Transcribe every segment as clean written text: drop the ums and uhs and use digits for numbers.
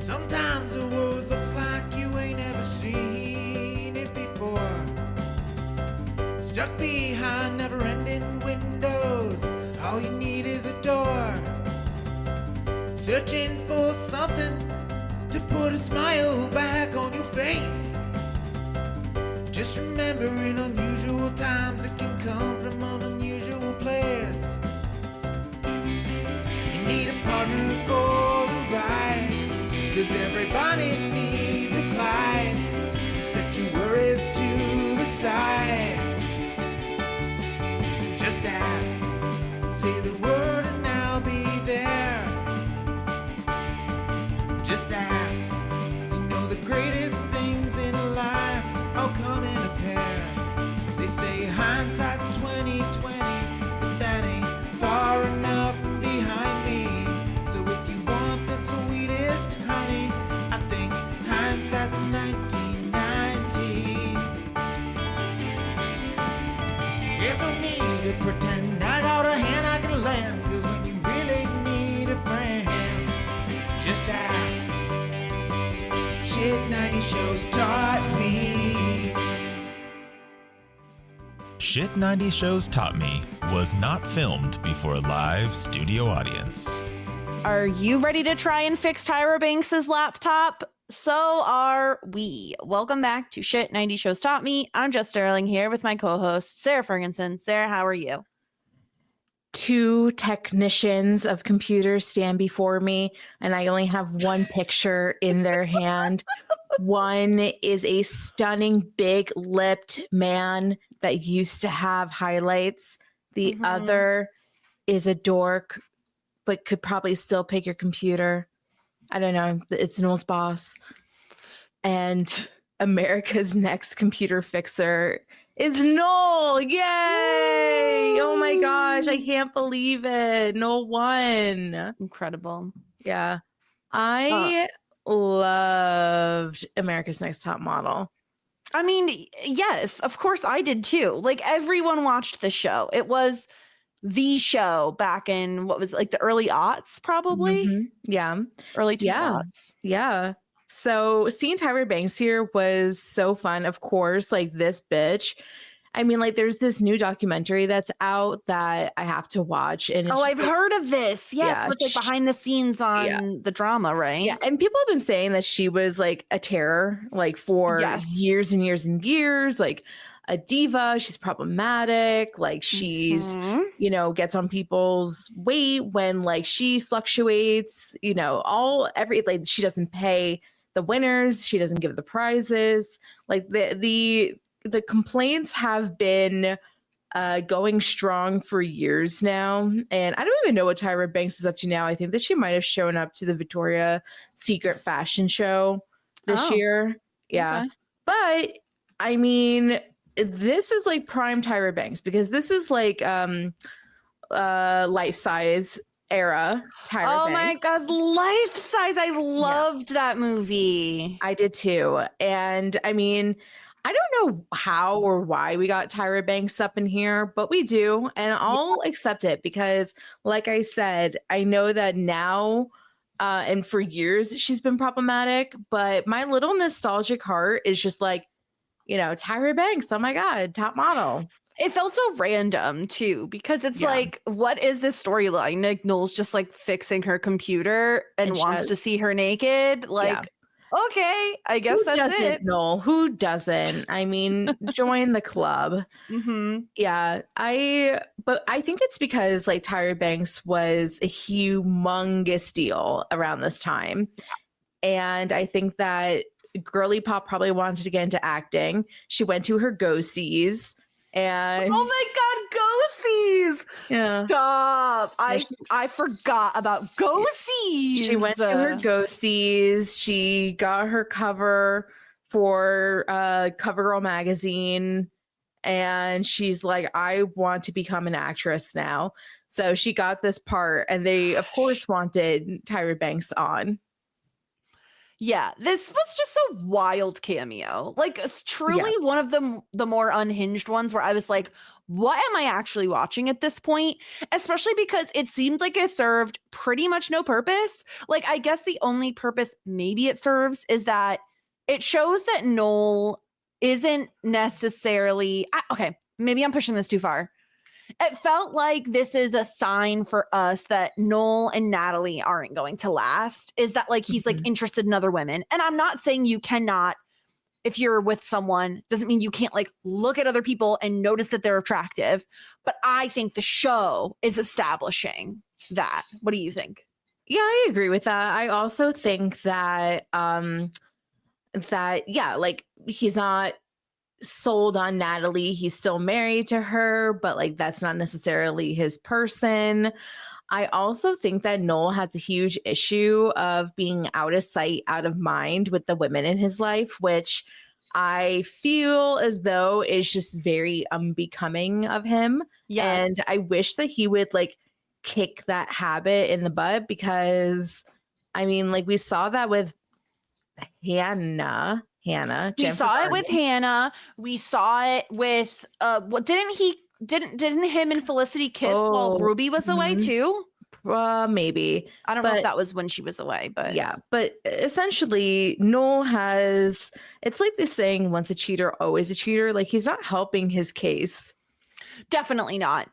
Sometimes the world looks like you ain't ever seen it before. Stuck behind never-ending windows, all you need is a door. Searching for something to put a smile back on your face. Just remember, in unusual times, it can come from an unusual place. You need a partner for the ride, 'cause everybody needs a Clyde. So set your worries to the side. Just ask, say the word and I'll be there. Just ask, you know the greatest things in life all come in a pair. They say hindsight's 20/20, but that ain't far enough behind me. So if you want the sweetest honey, I think hindsight's 1990. There's no need to pretend I got a hand I can lend, 'cause when you really need a friend, just ask. Shit 90 shows taught me. Shit 90 Shows Taught Me was not filmed before a live studio audience. Are you ready to try and fix Tyra Banks' laptop? So are we. Welcome back to Shit 90 Shows Taught Me. I'm Jess Sterling here with my co-host, Sarah Ferguson. Sarah, how are you? Two technicians of computers stand before me, and I only have one picture in their hand. One is a stunning, big-lipped man that used to have highlights. The other is a dork, but could probably still pick your computer. I don't know. It's Noel's boss. And America's next computer fixer is Noel. Yay! Oh my gosh, I can't believe it. Noel won. Incredible. Yeah. I loved America's Next Top Model. I mean, yes, of course I did too. Like, everyone watched the show. It was the show back in, what was it, like the early aughts, probably? Yeah. Early Yeah. 2000s. Yeah. So seeing Tyra Banks here was so fun. Of course, like, this bitch. I mean, like, there's this new documentary that's out that I have to watch. And Oh, I've heard of this. Yes, Yeah, with like behind the scenes on the drama, right? Yeah, and people have been saying that she was like a terror, like, for years and years and years, like a diva. She's problematic. Like, she's, you know, gets on people's weight when, like, she fluctuates, you know, like, she doesn't pay the winners. She doesn't give the prizes. Like, the complaints have been going strong for years now. And I don't even know what Tyra Banks is up to now. I think that she might have shown up to the Victoria's Secret fashion show this year. Yeah. Okay. But I mean, this is like prime Tyra Banks, because this is like life size era Tyra Banks. Oh my God, Life Size. I loved that movie. I did too. And I mean, I don't know how or why we got Tyra Banks up in here, but we do. And I'll accept it because, like I said, I know that now and for years she's been problematic, but my little nostalgic heart is just like, you know, Tyra Banks, oh my God, top model. It felt so random too, because it's like, what is this storyline? Like, Noel's just like fixing her computer and wants to see her naked. Like, okay, I guess that's it. Noel, who doesn't? I mean, join the club. Yeah, but I think it's because, like, Tyra Banks was a humongous deal around this time. And I think that girly pop probably wanted to get into acting. She went to her go-sees. And oh my God, go-sees! Yeah. Stop! I forgot about go-sees. She went to her go-sees. She got her cover for CoverGirl magazine, and she's like, I want to become an actress now. So she got this part, and they, of course, wanted Tyra Banks on. Yeah, this was just a wild cameo. Like, it's truly one of the more unhinged ones where I was like, what am I actually watching at this point? Especially because it seemed like it served pretty much no purpose. Like, I guess the only purpose maybe it serves is that it shows that Noel isn't necessarily, okay, maybe I'm pushing this too far. It felt like this is a sign for us that Noel and Natalie aren't going to last, is that like he's like interested in other women. And I'm not saying you cannot, if you're with someone, doesn't mean you can't like look at other people and notice that they're attractive. But I think the show is establishing that. What do you think? Yeah, I agree with that. I also think that like he's not sold on Natalie. He's still married to her, but like that's not necessarily his person. I also think that Noel has a huge issue of being out of sight, out of mind with the women in his life, which I feel as though is just very unbecoming of him. Yes. And I wish that he would like kick that habit in the butt, because I mean, like we saw that with Hannah. We saw it with Hannah. We saw it with what didn't him and Felicity kiss while Ruby was away too? Maybe. I don't know if that was when she was away, but yeah. But essentially, Noel has, it's like this saying, once a cheater, always a cheater. Like he's not helping his case. Definitely not.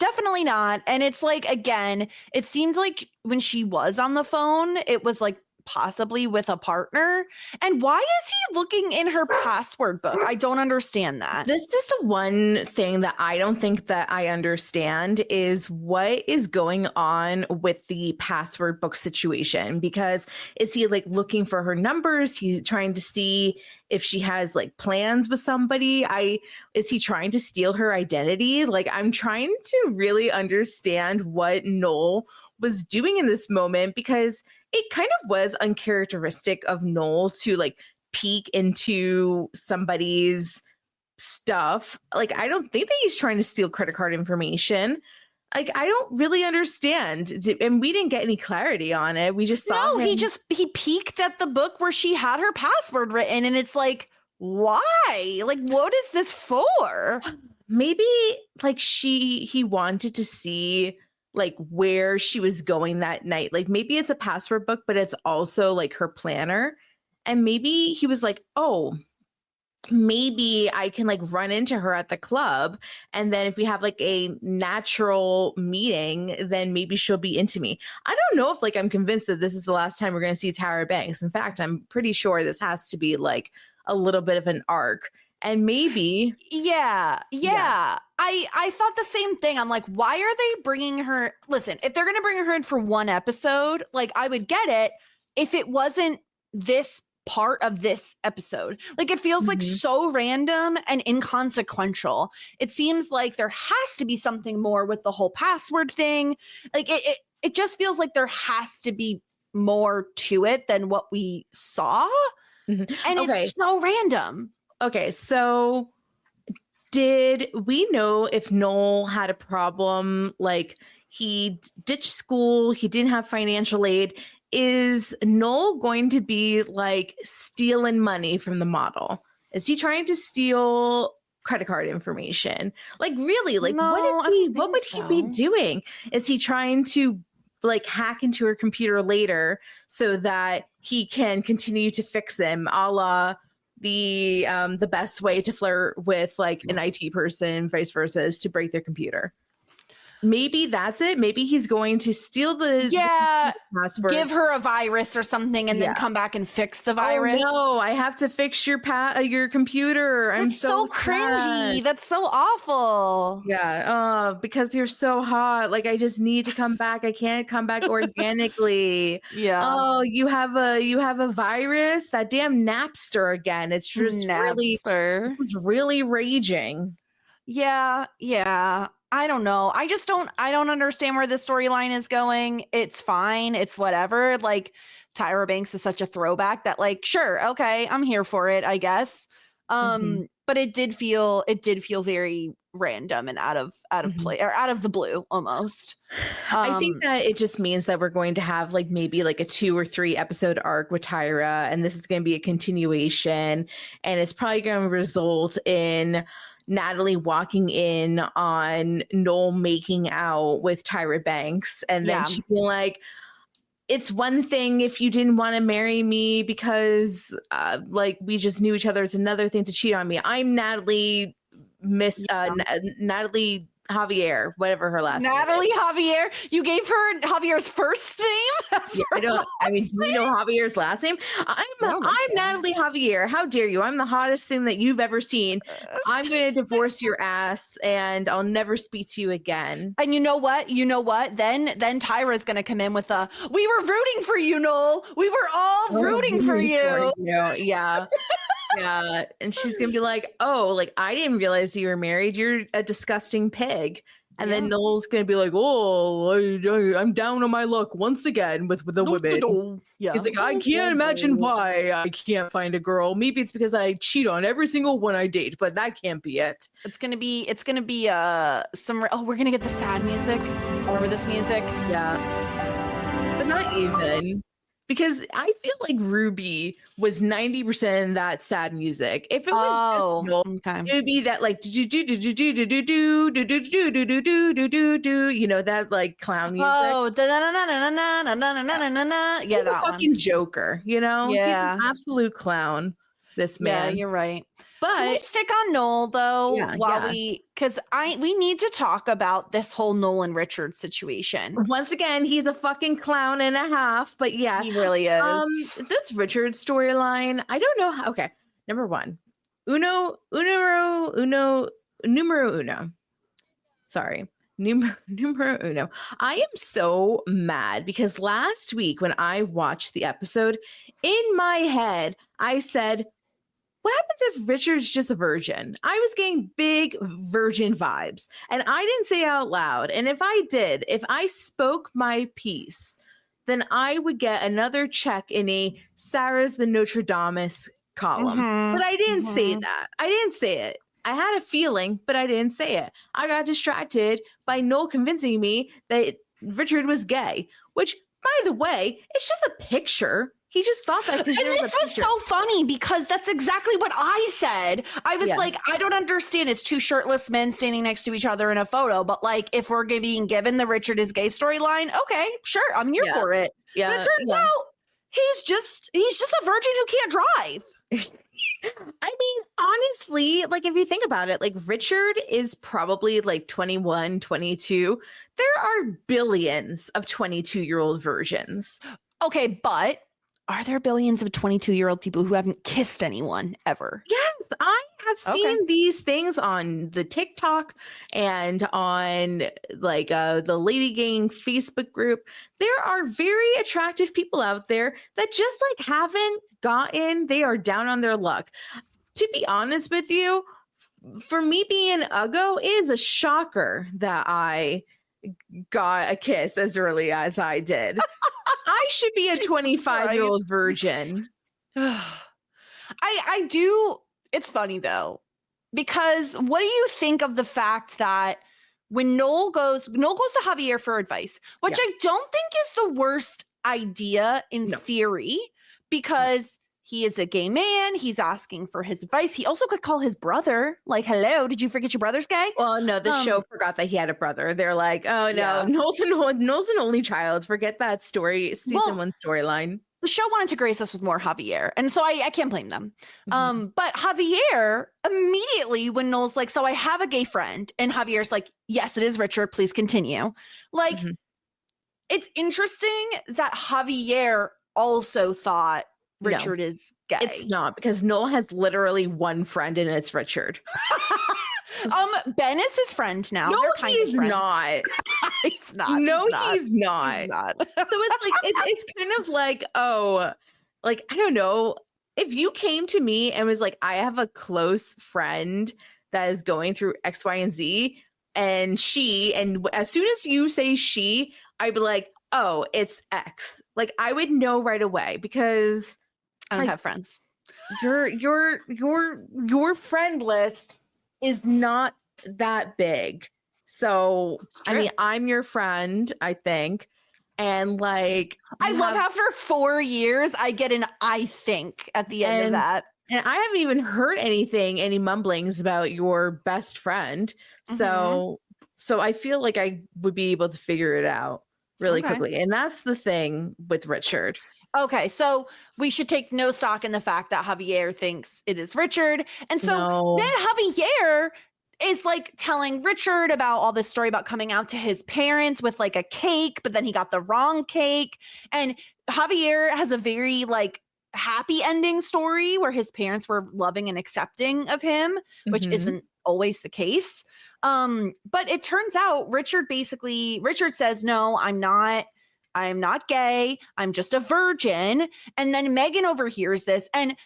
And it's like, again, it seemed like when she was on the phone, it was like possibly with a partner. And why is he looking in her password book? I don't understand that. This is the one thing that I don't think that I understand, is what is going on with the password book situation. Because is he like looking for her numbers? He's trying to see if she has like plans with somebody. Is he trying to steal her identity? Like, I'm trying to really understand what Noel was doing in this moment, because it kind of was uncharacteristic of Noel to like peek into somebody's stuff. Like, I don't think that he's trying to steal credit card information. Like, I don't really understand. And we didn't get any clarity on it. We just saw him. he peeked at the book where she had her password written, and it's like, why? Like, what is this for? Maybe like he wanted to see like where she was going that night. Like maybe it's a password book, but it's also like her planner. And maybe he was like, oh, maybe I can like run into her at the club. And then if we have like a natural meeting, then maybe she'll be into me. I don't know if like I'm convinced that this is the last time we're going to see Tyra Banks. In fact, I'm pretty sure this has to be like a little bit of an arc. And maybe. Yeah. I thought the same thing. I'm like, why are they bringing her? Listen, if they're going to bring her in for one episode, like I would get it if it wasn't this part of this episode. Like it feels like so random and inconsequential. It seems like there has to be something more with the whole password thing. Like it just feels like there has to be more to it than what we saw. And it's so random. Okay, so did we know if Noel had a problem? Like he ditched school, he didn't have financial aid. Is Noel going to be like stealing money from the model? Is he trying to steal credit card information? Like really, like No, what would he be doing? Is he trying to like hack into her computer later so that he can continue to fix them, a la the best way to flirt with like an IT person, vice versa, is to break their computer? Maybe that's it. Maybe he's going to steal the password, give her a virus or something, and then come back and fix the virus. Oh, no, I have to fix your computer. I'm so cringy. That's so awful. Yeah. Because you're so hot. Like I just need to come back. I can't come back organically. Yeah. Oh, you have a virus. That damn Napster again. It's just really raging. Yeah. I don't know. I don't understand where the storyline is going. It's fine. It's whatever. Like Tyra Banks is such a throwback that like, sure. Okay. I'm here for it, I guess. But it did feel very random and out of play, or out of the blue almost. I think that it just means that we're going to have like maybe like a 2 or 3 episode arc with Tyra, and this is going to be a continuation, and it's probably going to result in Natalie walking in on Noel making out with Tyra Banks, and then she being like, it's one thing if you didn't want to marry me because like we just knew each other. It's another thing to cheat on me. I'm Natalie Natalie Javier, whatever her last name. Natalie Javier. You gave her Javier's first name? Do you know Javier's last name? I'm Natalie Javier. How dare you? I'm the hottest thing that you've ever seen. I'm going to divorce your ass and I'll never speak to you again. And you know what? Then Tyra's going to come in with we were rooting for you, Noel. We were all rooting for you. Yeah. Yeah. And she's going to be like, oh, like, I didn't realize you were married. You're a disgusting pig. And then Noel's going to be like, oh, I'm down on my luck once again with the women. Yeah. He's like, I can't imagine why I can't find a girl. Maybe it's because I cheat on every single one I date, but that can't be it. It's going to be we're going to get the sad music. Remember this music? Yeah. But not even. Because I feel like Ruby was 90% that sad music. If it was just Noel, it would be that like you know, that like clown music. Yeah, he's a fucking joker, you know? Yeah. He's an absolute clown, this man. Yeah, you're right. But can we stick on Noel though because we need to talk about this whole Noel and Richard situation. Once again, he's a fucking clown and a half, but yeah, he really is. This Richard storyline, I don't know how. Okay, number one, numero uno. Sorry. Numero uno. I am so mad because last week when I watched the episode, in my head, I said, what happens if Richard's just a virgin? I was getting big virgin vibes, and I didn't say it out loud. And if I did, if I spoke my piece, then I would get another check in a Sarah's the Notre Dame column. But I didn't say that. I didn't say it. I had a feeling, but I didn't say it. I got distracted by Noel convincing me that Richard was gay, which, by the way, it's just a picture. He just thought that. And this was so funny because that's exactly what I said. I was like, I don't understand. It's two shirtless men standing next to each other in a photo. But like, if we're being given the Richard is gay storyline, okay, sure, I'm here for it. Yeah. But it turns out he's just a virgin who can't drive. I mean, honestly, like if you think about it, like Richard is probably like 21, 22. There are billions of 22-year-old virgins. Okay, but are there billions of 22-year-old people who haven't kissed anyone ever? Yes, I have seen these things on the TikTok and on like the Lady Gang Facebook group. There are very attractive people out there that just like haven't gotten, they are down on their luck. To be honest with you, for me being Uggo, it is a shocker that I got a kiss as early as I did. I should be a 25-year-old virgin. I do. It's funny though, because what do you think of the fact that when Noel goes to Javier for advice, which I don't think is the worst idea in theory, because he is a gay man. He's asking for his advice. He also could call his brother, like, hello, did you forget your brother's gay? Well, no, the show forgot that he had a brother. They're like, oh, no, Noel's an only child. Forget that story, season one storyline. The show wanted to grace us with more Javier. And so I can't blame them. But Javier, immediately when Noel's like, so I have a gay friend. And Javier's like, yes, it is Richard. Please continue. Like, it's interesting that Javier also thought Richard is gay. It's not, because Noel has literally one friend and it's Richard. Ben is his friend now. No, he's not. He's not. No, he's not. He's not. So it's like it's kind of like, oh, like I don't know. If you came to me and was like, I have a close friend that is going through X, Y, and Z, and as soon as you say she, I'd be like, oh, it's X. Like I would know right away because I don't have friends. Your friend list is not that big. So I mean, I'm your friend, I think. And like I love how for 4 years I get an I think at the end of that. And I haven't even heard any mumblings about your best friend. So I feel like I would be able to figure it out really quickly. And that's the thing with Richard. Okay, so we should take no stock in the fact that Javier thinks it is Richard. And so then Javier is like telling Richard about all this story about coming out to his parents with like a cake, but then he got the wrong cake. And Javier has a very like happy ending story where his parents were loving and accepting of him, which isn't always the case. But it turns out Richard says, no, I'm not gay. I'm just a virgin. And then Megan overhears this. And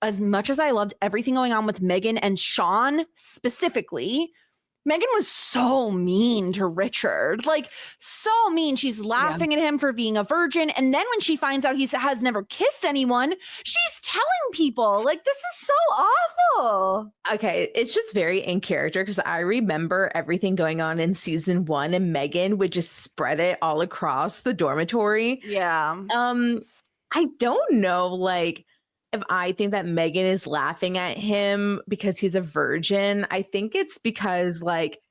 as much as I loved everything going on with Megan and Sean specifically, Megan was so mean to Richard, like so mean. She's laughing at him for being a virgin. And then when she finds out he has never kissed anyone, she's telling people like, this is so awful. Okay. It's just very in character because I remember everything going on in season 1 and Megan would just spread it all across the dormitory. Yeah. I don't know, like, if I think that Megan is laughing at him because he's a virgin. I think it's because like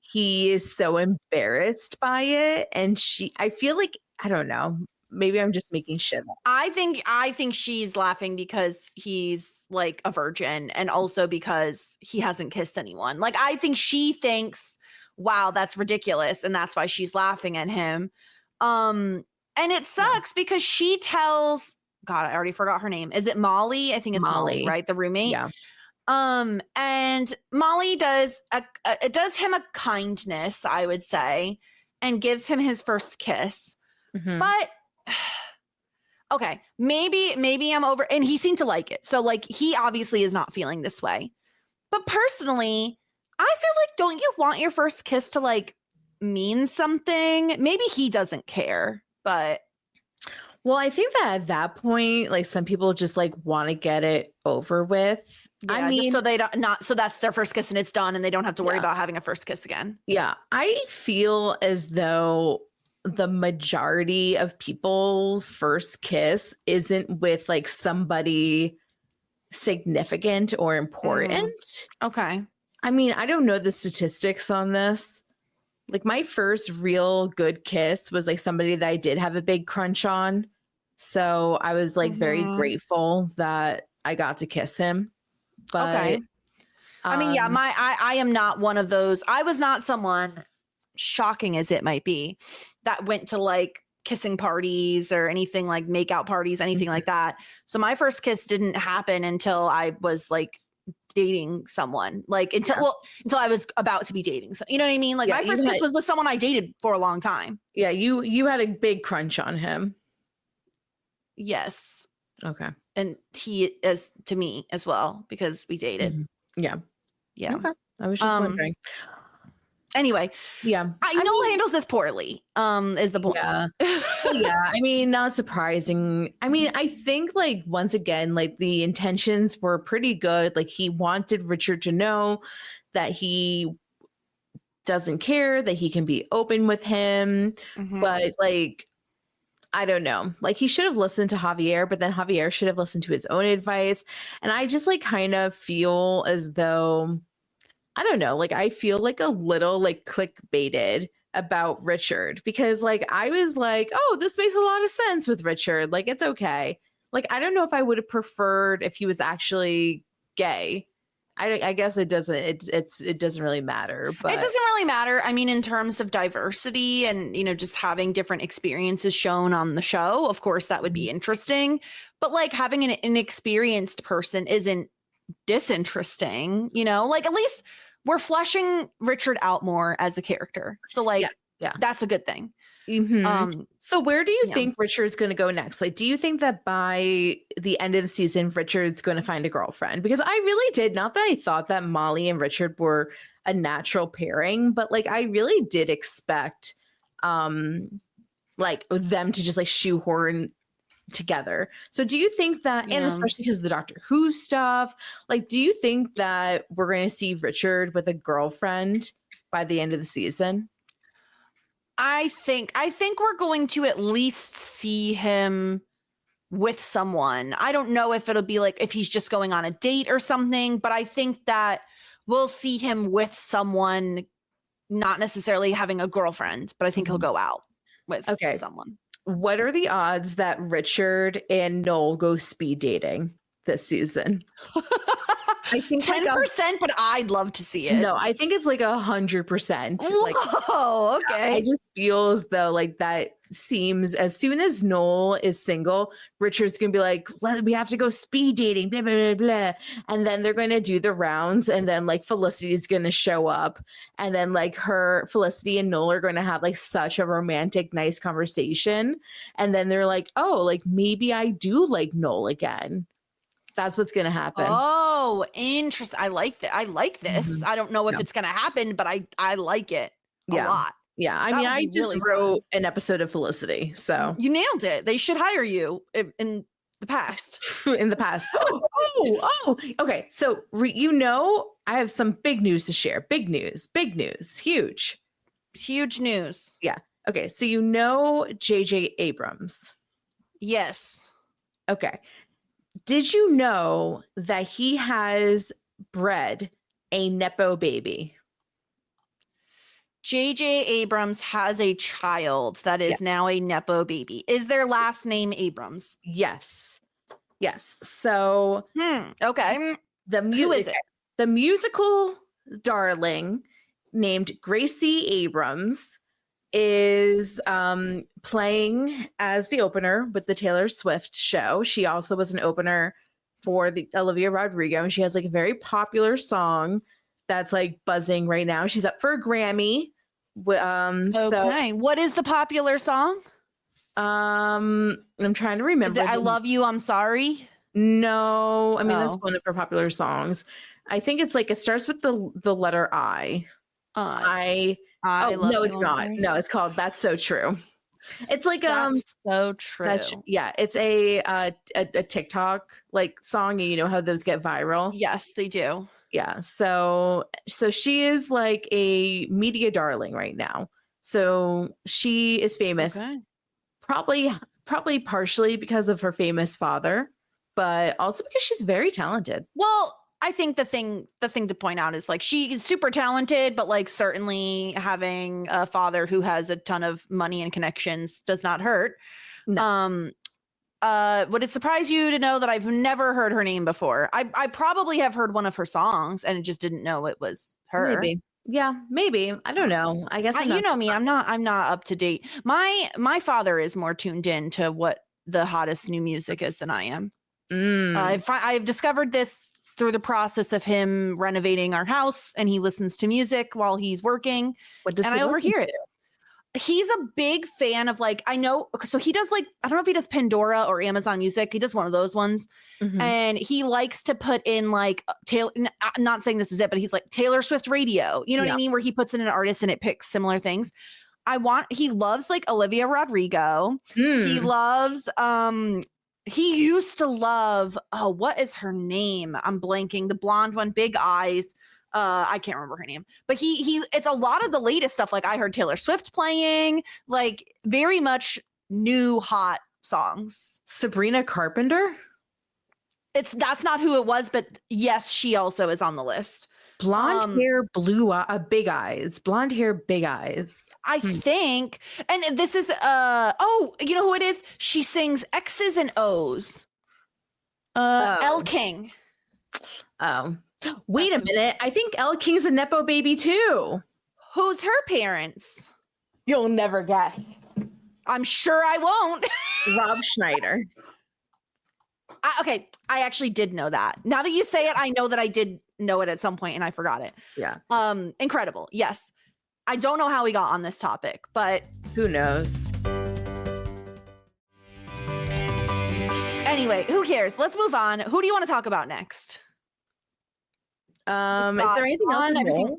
he is so embarrassed by it. And I feel like, I don't know, maybe I'm just making shit up. I think she's laughing because he's like a virgin and also because he hasn't kissed anyone. Like, I think she thinks, wow, that's ridiculous. And that's why she's laughing at him. And it sucks because she tells, God, I already forgot her name. Is it Molly? I think it's Molly, right? The roommate. Yeah. And Molly does him a kindness, I would say, and gives him his first kiss. But okay, maybe I'm over, and he seemed to like it. So like he obviously is not feeling this way. But personally, I feel like, don't you want your first kiss to like mean something? Maybe he doesn't care, but well, I think that at that point, like some people just like want to get it over with. Yeah, I mean, just so they don't so that's their first kiss and it's done and they don't have to worry about having a first kiss again. Yeah. I feel as though the majority of people's first kiss isn't with like somebody significant or important. Okay. I mean, I don't know the statistics on this. Like my first real good kiss was like somebody that I did have a big crunch on. So I was like very grateful that I got to kiss him. But okay. I mean, yeah, I am not one of those. I was not someone, shocking as it might be, that went to like kissing parties or anything like makeout parties, anything like that. So my first kiss didn't happen until I was like dating someone, like until I was about to be dating. So you know what I mean? Like my first kiss was with someone I dated for a long time. Yeah, you had a big crunch on him. Yes. Okay. And he is to me as well because we dated. Yeah. Yeah. Okay. I was just wondering. Anyway, yeah. Noel handles this poorly. Is the point. Yeah. Yeah. I mean, not surprising. I mean, I think like once again, like the intentions were pretty good. Like he wanted Richard to know that he doesn't care, that he can be open with him. But like, I don't know. Like he should have listened to Javier, but then Javier should have listened to his own advice. And I just like kind of feel as though, I don't know, like I feel like a little like clickbaited about Richard because like I was like, oh, this makes a lot of sense with Richard. Like it's okay. Like I don't know if I would have preferred if he was actually gay. I guess it doesn't. It doesn't really matter. But it doesn't really matter. I mean, in terms of diversity and just having different experiences shown on the show, of course, that would be interesting. But like having an inexperienced person isn't disinteresting. Like at least we're fleshing Richard out more as a character. So like, yeah, that's a good thing. So where do you think Richard's going to go next? Like, do you think that by the end of the season, Richard's going to find a girlfriend? Because I really did. Not that I thought that Molly and Richard were a natural pairing, but like I really did expect like them to just like shoehorn together. So do you think that, and especially because of the Doctor Who stuff, like, do you think that we're going to see Richard with a girlfriend by the end of the season? I think we're going to at least see him with someone. I don't know if it'll be like if he's just going on a date or something, but I think that we'll see him with someone, not necessarily having a girlfriend, but I think he'll go out with someone. What are the odds that Richard and Noel go speed dating this season? I think 10%, but I'd love to see it. No, I think it's like 100%. Whoa, okay. I just feel as though like that seems, as soon as Noel is single, Richard's gonna be like, we have to go speed dating, blah, blah, blah, blah. And then they're gonna do the rounds, and then like Felicity's gonna show up, and then like Felicity and Noel are gonna have like such a romantic, nice conversation. And then they're like, oh, like maybe I do like Noel again. That's what's going to happen. Oh, interesting. I like that. I like this. Mm-hmm. I don't know if it's going to happen, but I like it a lot. Yeah. I mean, I just wrote an episode of Felicity. So you nailed it. They should hire you in the past. In the past. Oh. Okay. So, I have some big news to share. Big news. Huge news. Yeah. Okay. So, JJ Abrams. Yes. Okay. Did you know that he has bred a Nepo baby? JJ Abrams has a child that is now a Nepo baby. Is their last name Abrams? Yes. So, okay. The musical darling named Gracie Abrams is playing as the opener with the Taylor Swift show. She also was an opener for the Olivia Rodrigo, and she has like a very popular song that's like buzzing right now. She's up for a Grammy. So what is the popular song? I'm trying to remember. Is it I Love You, I'm Sorry? No, I mean that's one of her popular songs. I think it's like it starts with the letter I. No, it's not. No, it's called That's So True. It's like That's So True. It's a TikTok like song, and you know how those get viral. Yes, they do. Yeah. So she is like a media darling right now. So she is famous. Okay. Probably partially because of her famous father, but also because she's very talented. Well, I think the thing to point out is like she is super talented, but like certainly having a father who has a ton of money and connections does not hurt. No. Would it surprise you to know that I've never heard her name before? I probably have heard one of her songs and just didn't know it was her. Maybe. Yeah, maybe. I don't know. I guess you know me. I'm not up to date. My father is more tuned in to what the hottest new music is than I am. I've discovered this through the process of him renovating our house, and he listens to music while he's working. What does and I overhear it? He's a big fan of like, I know. So he does like, I don't know if he does Pandora or Amazon Music. He does one of those ones. Mm-hmm. And he likes to put in like Taylor, I'm not saying this is it, but he's like Taylor Swift radio. You know what I mean? Where he puts in an artist and it picks similar things. He loves like Olivia Rodrigo. He loves, he used to love, what is her name? I'm blanking. The blonde one, big eyes. I can't remember her name, but it's a lot of the latest stuff. Like I heard Taylor Swift playing, like very much new hot songs. Sabrina Carpenter? That's not who it was, but yes, she also is on the list. Blonde hair, big eyes. Blonde hair, big eyes. I think, and this is, you know who it is? She sings X's and O's. Elle King. Oh, wait a minute. I think Elle King's a Nepo baby too. Who's her parents? You'll never guess. I'm sure I won't. Rob Schneider. Okay, I actually did know that. Now that you say it, I know that I did know it at some point and I forgot it. Yeah. Incredible. Yes. I don't know how we got on this topic, but who knows? Anyway, who cares? Let's move on. Who do you want to talk about next? Is there anything else?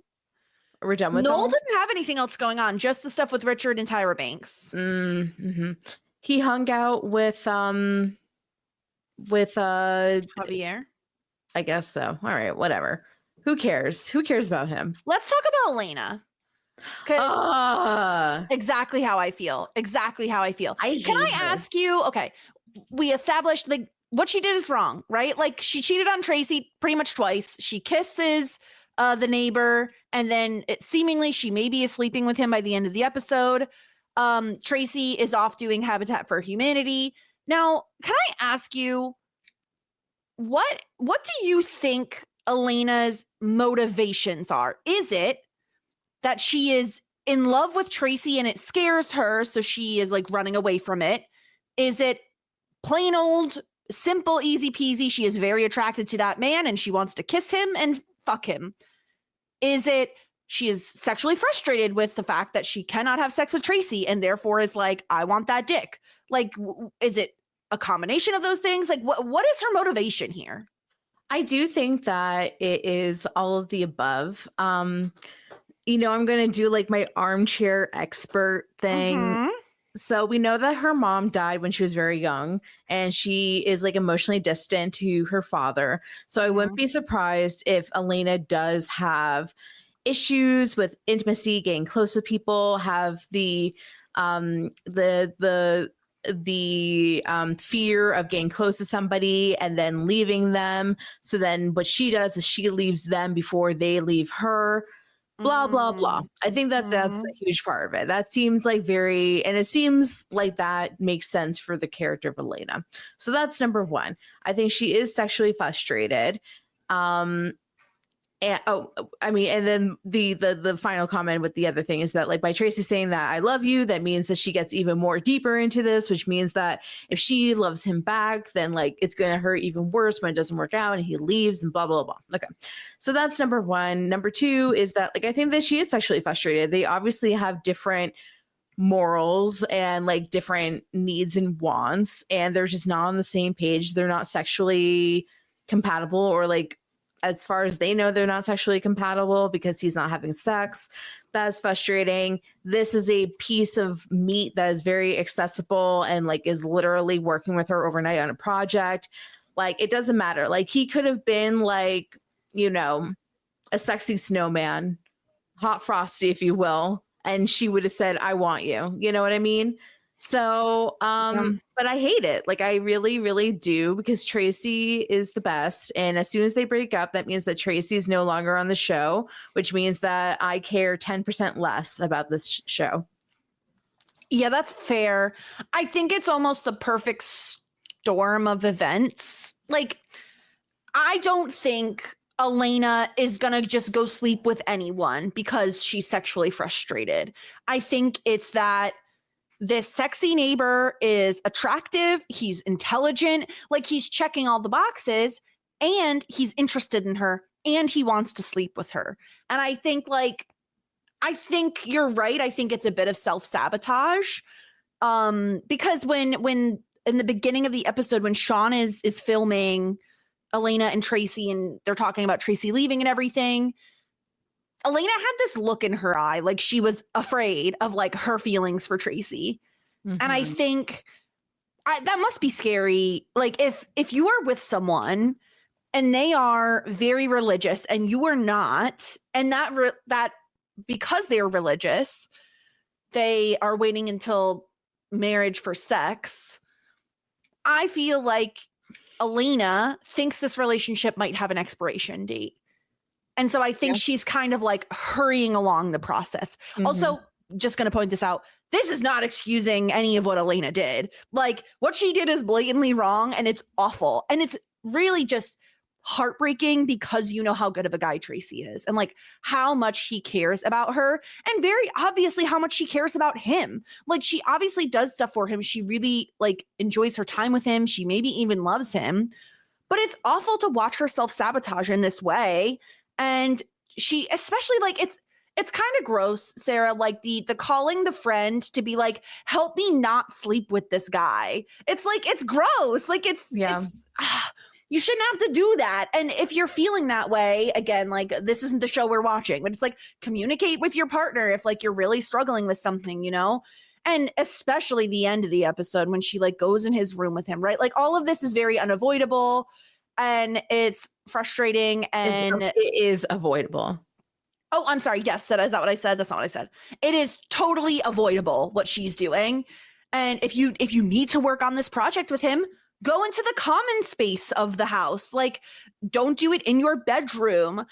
We're done with Noel didn't have anything else going on, just the stuff with Richard and Tyra Banks. Mm-hmm. He hung out with Javier. I guess so. All right, whatever. Who cares? Who cares about him? Let's talk about Elena. Exactly how I feel. Exactly how I feel. Can I ask you, okay, we established like what she did is wrong, right? Like she cheated on Tracy pretty much twice. She kisses the neighbor, and then seemingly she maybe is sleeping with him by the end of the episode. Tracy is off doing Habitat for Humanity. Now, can I ask you, what do you think Elena's motivations are? Is it that she is in love with Tracy and it scares her, so she is like running away from it? Is it plain old simple easy peasy, she is very attracted to that man and she wants to kiss him and fuck him? Is it she is sexually frustrated with the fact that she cannot have sex with Tracy and therefore is like, I want that dick? Like, is it a combination of those things? Like, what is her motivation here? I do think that it is all of the above. You know, I'm going to do like my armchair expert thing. Mm-hmm. So we know that her mom died when she was very young and she is like emotionally distant to her father. So I wouldn't be surprised if Elena does have issues with intimacy, getting close with people, have the fear of getting close to somebody and then leaving them. So then what she does is she leaves them before they leave her. Blah, blah, blah. I think that that's a huge part of it. That seems like and it seems like that makes sense for the character of Elena. So that's number one. I think she is sexually frustrated. And then the final comment with the other thing is that like by Tracy saying that I love you, that means that she gets even more deeper into this, which means that if she loves him back, then like it's going to hurt even worse when it doesn't work out and he leaves and blah, blah, blah. Okay. So that's number one. Number two is that like I think that she is sexually frustrated. They obviously have different morals and like different needs and wants, and they're just not on the same page. They're not sexually compatible, or like as far as they know, they're not sexually compatible because he's not having sex. That is frustrating. This is a piece of meat that is very accessible and like is literally working with her overnight on a project. Like it doesn't matter. Like he could have been like, you know, a sexy snowman, hot frosty, if you will. And she would have said, I want you. You know what I mean? So, but I hate it. Like I really, really do, because Tracy is the best. And as soon as they break up, that means that Tracy is no longer on the show, which means that I care 10% less about this show. Yeah, that's fair. I think it's almost the perfect storm of events. Like, I don't think Elena is going to just go sleep with anyone because she's sexually frustrated. I think it's that this sexy neighbor is attractive, he's intelligent, like he's checking all the boxes, and he's interested in her, and he wants to sleep with her. And I think you're right. I think it's a bit of self-sabotage. Because when in the beginning of the episode, when Sean is filming Elena and Tracy and they're talking about Tracy leaving and everything, Elena had this look in her eye, like she was afraid of like her feelings for Tracy. Mm-hmm. And I think that must be scary. Like if you are with someone and they are very religious and you are not, and that because they are religious, they are waiting until marriage for sex. I feel like Elena thinks this relationship might have an expiration date. And so I think she's kind of like hurrying along the process. Mm-hmm. Also, just going to point this out, this is not excusing any of what Elena did. Like what she did is blatantly wrong and it's awful. And it's really just heartbreaking because you know how good of a guy Tracy is and like how much he cares about her, and very obviously how much she cares about him. Like she obviously does stuff for him. She really like enjoys her time with him. She maybe even loves him, but it's awful to watch her self-sabotage in this way. And she, especially like it's kind of gross, Sarah, like the calling the friend to be like, help me not sleep with this guy. It's like, it's gross. Like it's you shouldn't have to do that. And if you're feeling that way, again, like this isn't the show we're watching, but it's like communicate with your partner if like you're really struggling with something, you know? And especially the end of the episode when she like goes in his room with him, right? Like all of this is very unavoidable and it's frustrating and it is avoidable. Oh, I'm sorry. Yes, is that what I said? That's not what I said. It is totally avoidable what she's doing. And if you need to work on this project with him, go into the common space of the house. Like, don't do it in your bedroom.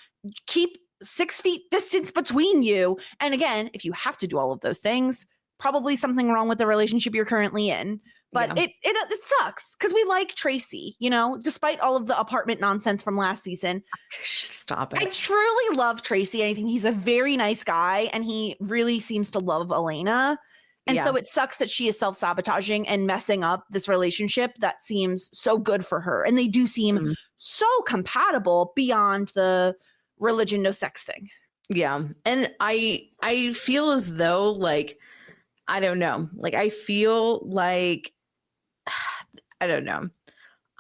Keep 6 feet distance between you. And again, if you have to do all of those things, probably something wrong with the relationship you're currently in. But yeah. it sucks because we like Tracy, you know, despite all of the apartment nonsense from last season. Stop it. I truly love Tracy. I think he's a very nice guy and he really seems to love Elena. And so it sucks that she is self-sabotaging and messing up this relationship that seems so good for her. And they do seem so compatible beyond the religion, no sex thing. Yeah. And I feel as though, like, I don't know. Like, I feel like, I don't know.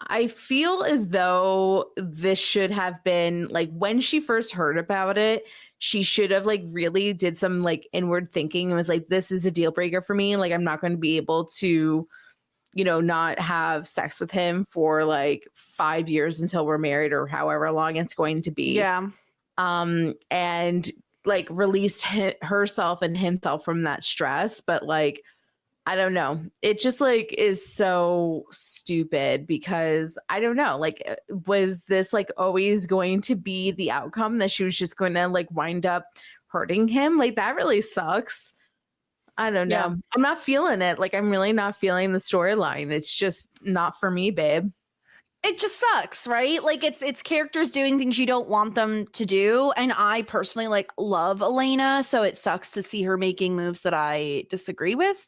I feel as though this should have been, like, when she first heard about it, she should have, like, really did some, like, inward thinking and was like, this is a deal breaker for me. Like, I'm not going to be able to, you know, not have sex with him for, like, 5 years until we're married or however long it's going to be. Yeah. And, like, released herself and himself from that stress. But, like, I don't know. It just, like, is so stupid because I don't know. Like, was this, like, always going to be the outcome that she was just going to, like, wind up hurting him? Like, that really sucks. I don't know. Yeah. I'm not feeling it. Like, I'm really not feeling the storyline. It's just not for me, babe. It just sucks, right? Like, it's characters doing things you don't want them to do. And I personally, like, love Elena. So it sucks to see her making moves that I disagree with.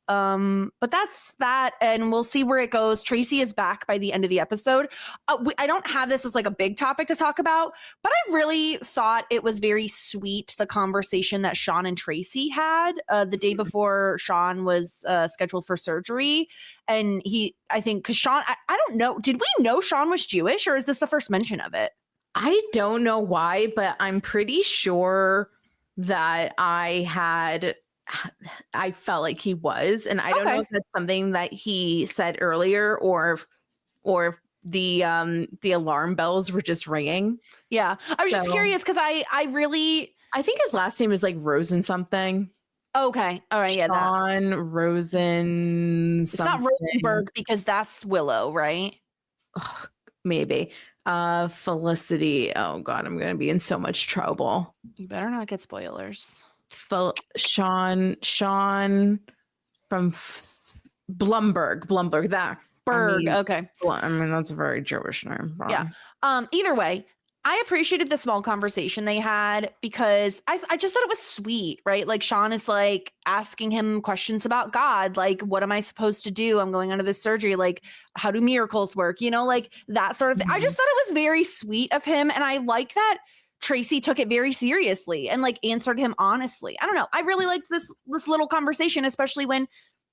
But that's that, and we'll see where it goes. Tracy is back by the end of the episode. I don't have this as like a big topic to talk about, but I really thought it was very sweet, the conversation that Sean and Tracy had the day before Sean was scheduled for surgery. And I think because Sean, I don't know, did we know Sean was Jewish or is this the first mention of it? I don't know why, but I'm pretty sure that I felt like he was, and I don't know if that's something that he said earlier or if the alarm bells were just ringing. Yeah, I was just curious because I think his last name is like Rosen something. Okay, all right, Sean Rosen. It's not Rosenberg because that's Willow, right? Maybe. Felicity. Oh God, I'm gonna be in so much trouble. You better not get spoilers. Sean from Blumberg. That Berg. Okay. I mean, that's a very Jewish name. Yeah. Either way, I appreciated the small conversation they had because I just thought it was sweet, right? Like Sean is like asking him questions about God, like, what am I supposed to do? I'm going under this surgery. Like, how do miracles work? You know, like that sort of thing. I just thought it was very sweet of him. And I like that Tracy took it very seriously and like answered him honestly. I don't know. I really liked this little conversation, especially when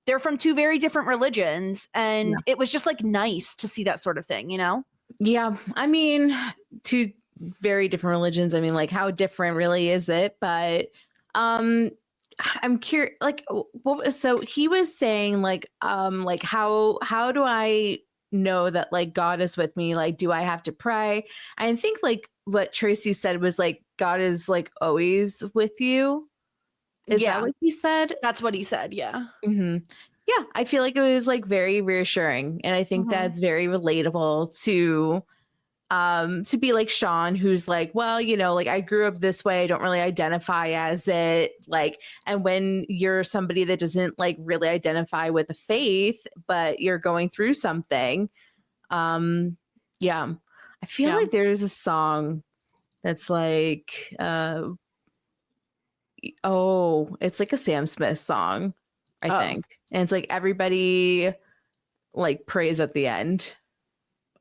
they're from two very different religions. And it was just like nice to see that sort of thing, you know? Yeah. I mean, two very different religions. I mean, like how different really is it? But I'm curious, like, so he was saying like how do I know that like God is with me? Like, do I have to pray? I think like what Tracy said was like, God is like always with you. Is that what he said? That's what he said. Yeah. Mm-hmm. Yeah. I feel like it was like very reassuring. And I think that's very relatable to be like Sean, who's like, well, you know, like I grew up this way. I don't really identify as it. Like, and when you're somebody that doesn't like really identify with the faith, but you're going through something. I feel like there's a song that's like, it's like a Sam Smith song, I think. And it's like everybody like prays at the end.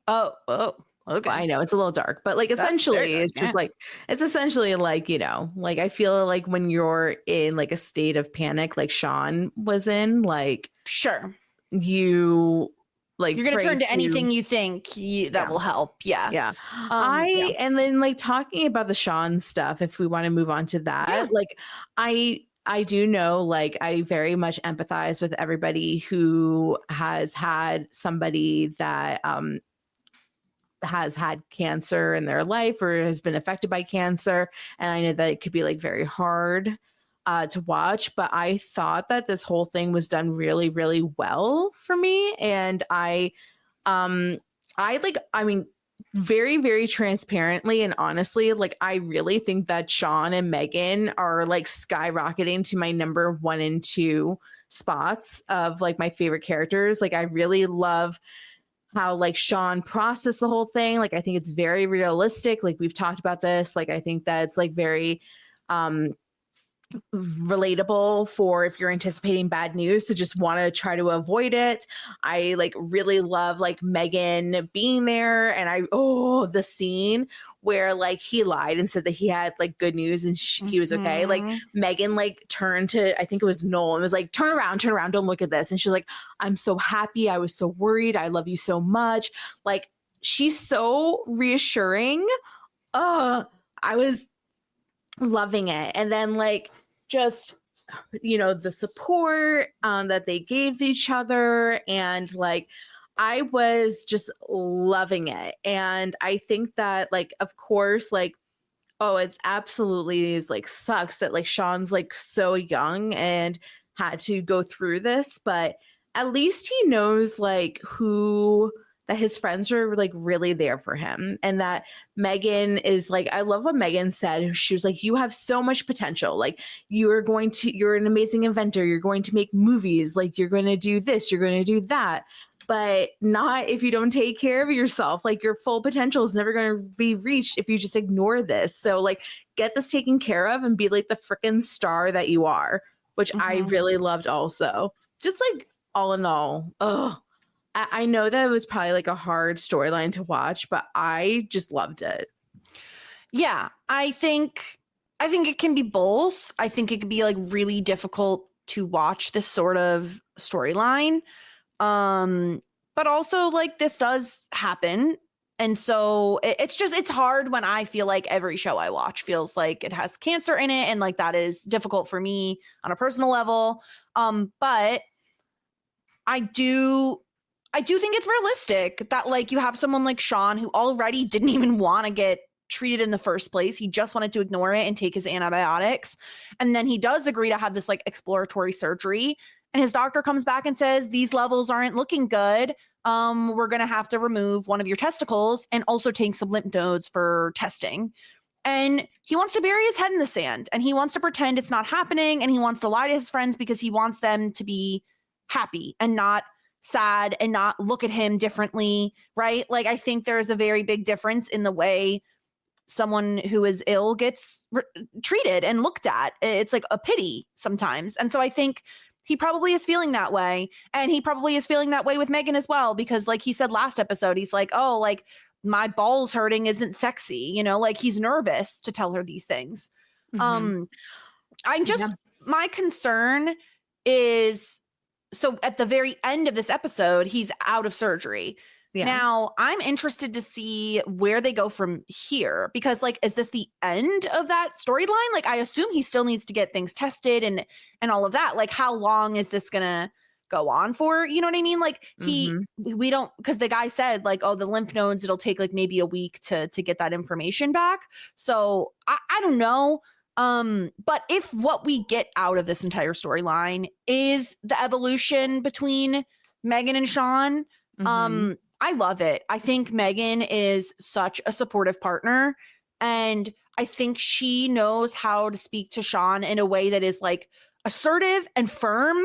Oh, okay. Well, I know it's a little dark, but like essentially it's just like, it's essentially like, you know, like I feel like when you're in like a state of panic, like Sean was in, like, sure, you like you're gonna turn to anything you think that will help. Yeah. And then like talking about the Sean stuff, if we want to move on to that, like I do know, like I very much empathize with everybody who has had somebody that has had cancer in their life or has been affected by cancer. And I know that it could be like very hard to watch, but I thought that this whole thing was done really, really well for me. And I mean, very, very transparently and honestly, like, I really think that Sean and Megan are like skyrocketing to my number 1 and 2 spots of like my favorite characters. Like, I really love how like Sean processed the whole thing. Like, I think it's very realistic. Like, we've talked about this. Like, I think that it's like very relatable for if you're anticipating bad news to just want to try to avoid it. I like really love like Megan being there, and the scene where like he lied and said that he had like good news and he was okay. Like, Megan like turned to, I think it was Noel, and was like, turn around, don't look at this. And she's like, I'm so happy, I was so worried, I love you so much. Like, she's so reassuring. I was loving it. And then like just, you know, the support that they gave each other, and like I was just loving it. And I think that like, of course, like, it's absolutely is like sucks that like Sean's like so young and had to go through this, but at least he knows like that his friends are like really there for him, and that Megan is like, I love what Megan said. She was like, you have so much potential. Like, you're an amazing inventor. You're going to make movies. Like, you're going to do this, you're going to do that, but not if you don't take care of yourself. Like, your full potential is never going to be reached if you just ignore this. So like, get this taken care of and be like the freaking star that you are, which I really loved also. Just like all in all, I know that it was probably like a hard storyline to watch, but I just loved it. Yeah, I think it can be both. I think it can be like really difficult to watch this sort of storyline. But also like this does happen. And so it's hard when I feel like every show I watch feels like it has cancer in it. And like that is difficult for me on a personal level. But I do think it's realistic that like you have someone like Sean who already didn't even want to get treated in the first place. He just wanted to ignore it and take his antibiotics. And then he does agree to have this like exploratory surgery. And his doctor comes back and says, these levels aren't looking good. We're going to have to remove one of your testicles and also take some lymph nodes for testing. And he wants to bury his head in the sand, and he wants to pretend it's not happening. And he wants to lie to his friends because he wants them to be happy and not sad and not look at him differently, right? Like, I think there is a very big difference in the way someone who is ill gets treated and looked at. It's like a pity sometimes. And so I think he probably is feeling that way. And he probably is feeling that way with Megan as well, because like he said last episode, he's like, oh, like my balls hurting isn't sexy. You know, like he's nervous to tell her these things. My concern is, so at the very end of this episode, he's out of surgery. Yeah. Now, I'm interested to see where they go from here, because like, is this the end of that storyline? Like, I assume he still needs to get things tested and all of that. Like, how long is this going to go on for? You know what I mean? Like we don't, because the guy said like, oh, the lymph nodes, it'll take like maybe a week to get that information back. So I don't know. But if what we get out of this entire storyline is the evolution between Megan and Sean, I love it. I think Megan is such a supportive partner, and I think she knows how to speak to Sean in a way that is like assertive and firm,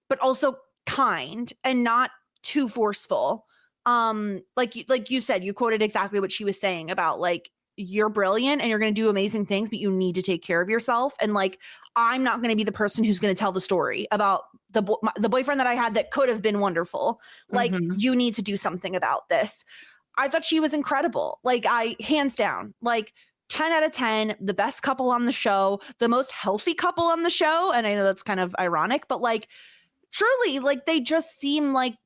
but also kind and not too forceful. Like you said, you quoted exactly what she was saying about like, you're brilliant and you're going to do amazing things, but you need to take care of yourself. And like, I'm not going to be the person who's going to tell the story about the boyfriend that I had that could have been wonderful. Like, you need to do something about this. I thought she was incredible. Like, hands down, like 10 out of 10, the best couple on the show, the most healthy couple on the show. And I know that's kind of ironic, but like, truly, like they just seem like,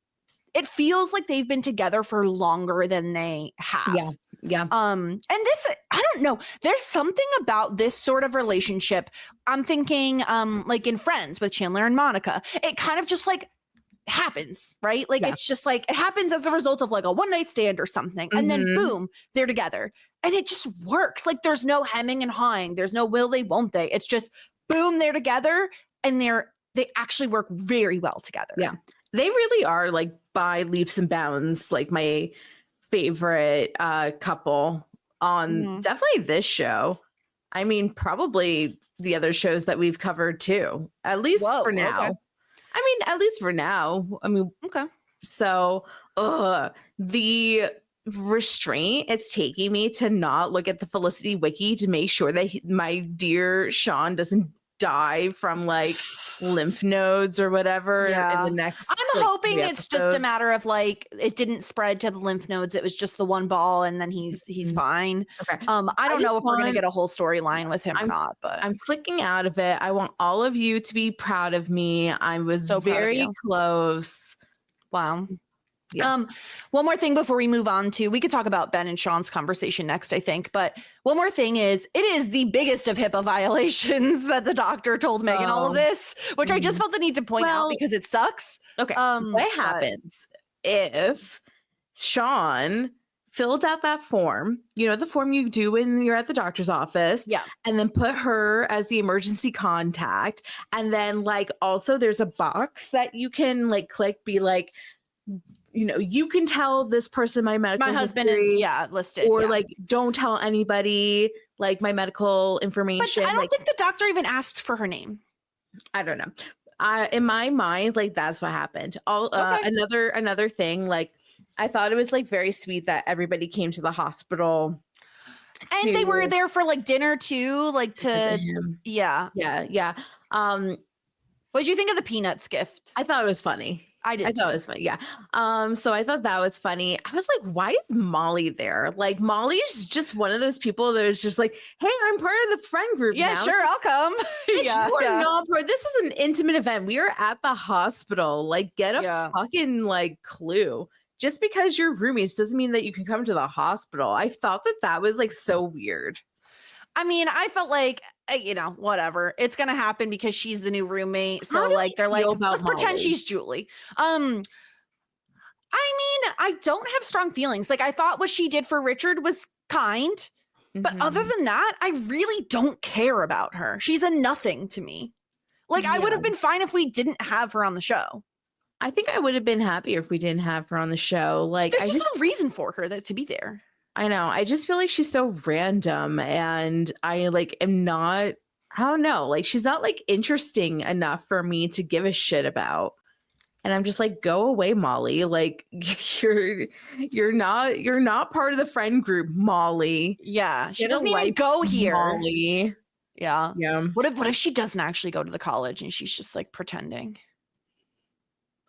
it feels like they've been together for longer than they have. Yeah. And this, I don't know, there's something about this sort of relationship. I'm thinking, like in Friends with Chandler and Monica, it kind of just like happens, right? Like it's just like it happens as a result of like a one night stand or something, and then boom, they're together, and it just works. Like there's no hemming and hawing, there's no will they, won't they. It's just boom, they're together, and they actually work very well together. Yeah, they really are like by leaps and bounds like my favorite couple on definitely this show. I mean, probably the other shows that we've covered too, at least for now. Okay. I mean, at least for now. I mean, okay. So the restraint it's taking me to not look at the Felicity wiki to make sure that my dear Sean doesn't die from like lymph nodes or whatever in the next. I'm hoping it's just a matter of like it didn't spread to the lymph nodes. It was just the one ball, and then he's fine. Okay. I don't know if we're gonna get a whole storyline with him or not, but I'm clicking out of it. I want all of you to be proud of me. I was so very close. Wow. Yeah. One more thing before we move on to, we could talk about Ben and Sean's conversation next, I think. But one more thing is, it is the biggest of HIPAA violations that the doctor told Megan all of this, which I just felt the need to point out because it sucks. Okay. What happens if Sean filled out that form, you know, the form you do when you're at the doctor's office, and then put her as the emergency contact. And then like, also there's a box that you can like click, be like, you know, you can tell this person my medical husband is listed, or like don't tell anybody like my medical information. But I don't think the doctor even asked for her name. I don't know. In my mind, like that's what happened. Another thing, like I thought it was like very sweet that everybody came to the hospital, and they were there for like dinner too, like to yeah. What did you think of the Peanuts gift? I thought it was funny. I thought it was funny. Yeah. So I thought that was funny. I was like, why is Molly there? Like Molly's just one of those people that is just like, hey, I'm part of the friend group now. Sure, I'll come. You are not part. This is an intimate event. We are at the hospital. Like, get a fucking like clue. Just because you're roommates doesn't mean that you can come to the hospital. I thought that was like so weird. I mean, I felt like, you know, whatever. It's going to happen because she's the new roommate. So like, they're like, let's pretend she's Julie. I mean, I don't have strong feelings. Like I thought what she did for Richard was kind, but other than that, I really don't care about her. She's a nothing to me. Like I would have been fine if we didn't have her on the show. I think I would have been happier if we didn't have her on the show. Like there's just no reason for her to be there. I know. I just feel like she's so random, and I like am not, I don't know, like she's not like interesting enough for me to give a shit about. And I'm just like, go away, Molly. Like you're not part of the friend group, Molly. Yeah. She doesn't even go here. Molly. Yeah. What if she doesn't actually go to the college and she's just like pretending?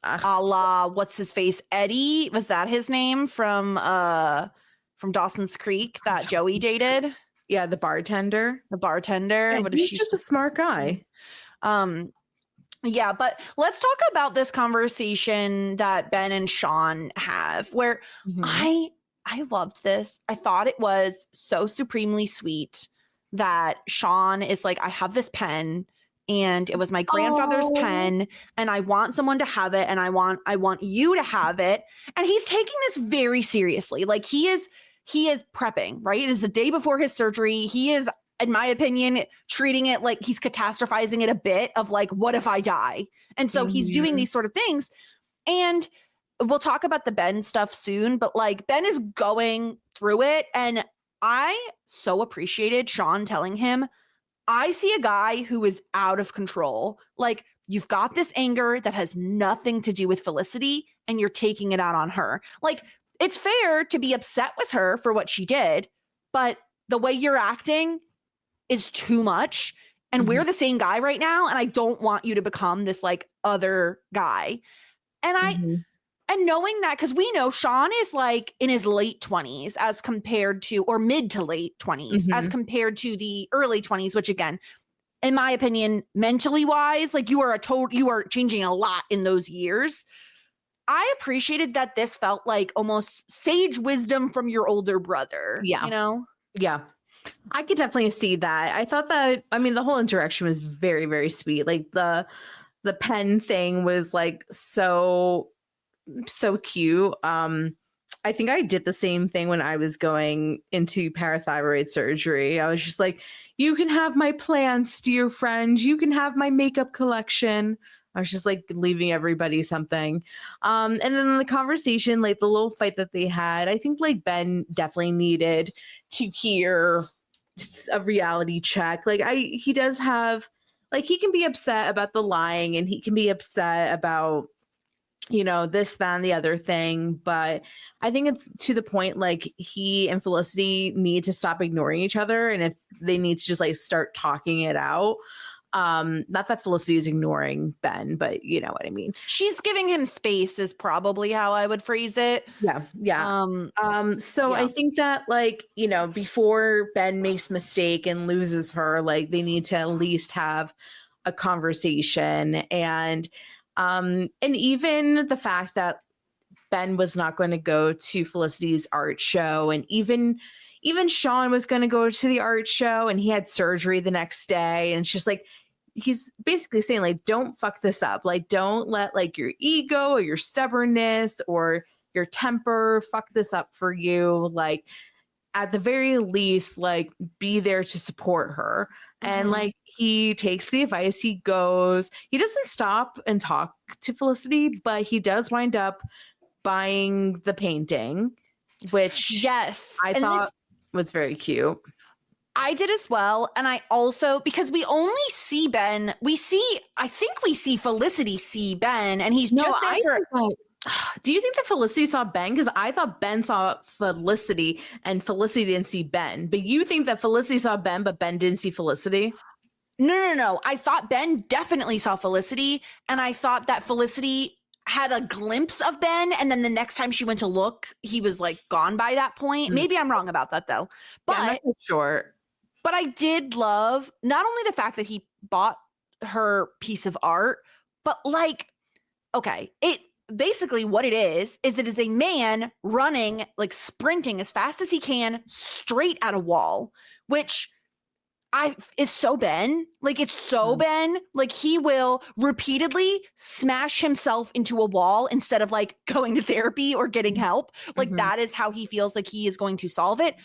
A la what's his face? Eddie? Was that his name from Dawson's Creek that Joey dated? Yeah, the bartender. Yeah, he's just a smart guy. Yeah, but let's talk about this conversation that Ben and Sean have, where I loved this. I thought it was so supremely sweet that Sean is like, I have this pen, and it was my grandfather's pen, and I want someone to have it, and I want you to have it. And he's taking this very seriously. Like he is prepping, right? It is the day before his surgery. He is, in my opinion, treating it like he's catastrophizing it a bit of like, what if I die? And so he's doing these sort of things. And we'll talk about the Ben stuff soon, but like Ben is going through it. And I so appreciated Sean telling him, I see a guy who is out of control. Like you've got this anger that has nothing to do with Felicity, and you're taking it out on her. Like, it's fair to be upset with her for what she did, but the way you're acting is too much. And we're the same guy right now. And I don't want you to become this like other guy. And and knowing that, because we know Sean is like in his late 20s as compared to, or mid to late 20s as compared to the early 20s, which again, in my opinion, mentally wise, like you are changing a lot in those years. I appreciated that this felt like almost sage wisdom from your older brother. Yeah. You know? Yeah. I could definitely see that. I thought that, I mean, the whole interaction was very, very sweet. Like the pen thing was like so cute. I think I did the same thing when I was going into parathyroid surgery. I was just like, you can have my plants, dear friend. You can have my makeup collection. I was just like leaving everybody something. And then the conversation, like the little fight that they had, I think like Ben definitely needed to hear a reality check. Like he does have, like, he can be upset about the lying and he can be upset about, you know, this, that, and the other thing. But I think it's to the point, like, he and Felicity need to stop ignoring each other. And if they need to just like start talking it out. Not that Felicity is ignoring Ben, but you know what I mean. She's giving him space is probably how I would phrase it. Yeah. So I think that, like, you know, before Ben makes a mistake and loses her, like, they need to at least have a conversation. And even the fact that Ben was not going to go to Felicity's art show, and even Sean was going to go to the art show, and he had surgery the next day. And it's just like, he's basically saying, like, don't fuck this up. Like, don't let like your ego or your stubbornness or your temper fuck this up for you. Like, at the very least, like, be there to support her. And like, he takes the advice, he goes, he doesn't stop and talk to Felicity, but he does wind up buying the painting, which I thought was very cute. I did as well. And I also, because we only see Ben, I think we see Felicity see Ben, and he's just there for... Do you think that Felicity saw Ben? Because I thought Ben saw Felicity and Felicity didn't see Ben. But you think that Felicity saw Ben, but Ben didn't see Felicity? No. I thought Ben definitely saw Felicity, and I thought that Felicity had a glimpse of Ben, and then the next time she went to look, he was like gone by that point. Maybe I'm wrong about that though. But yeah, I'm not sure. But I did love not only the fact that he bought her piece of art, but like, okay, it basically what it is it is a man running, like sprinting as fast as he can straight at a wall, which is so Ben. Like, it's so Ben. Like, he will repeatedly smash himself into a wall instead of like going to therapy or getting help. Like, that is how he feels like he is going to solve it.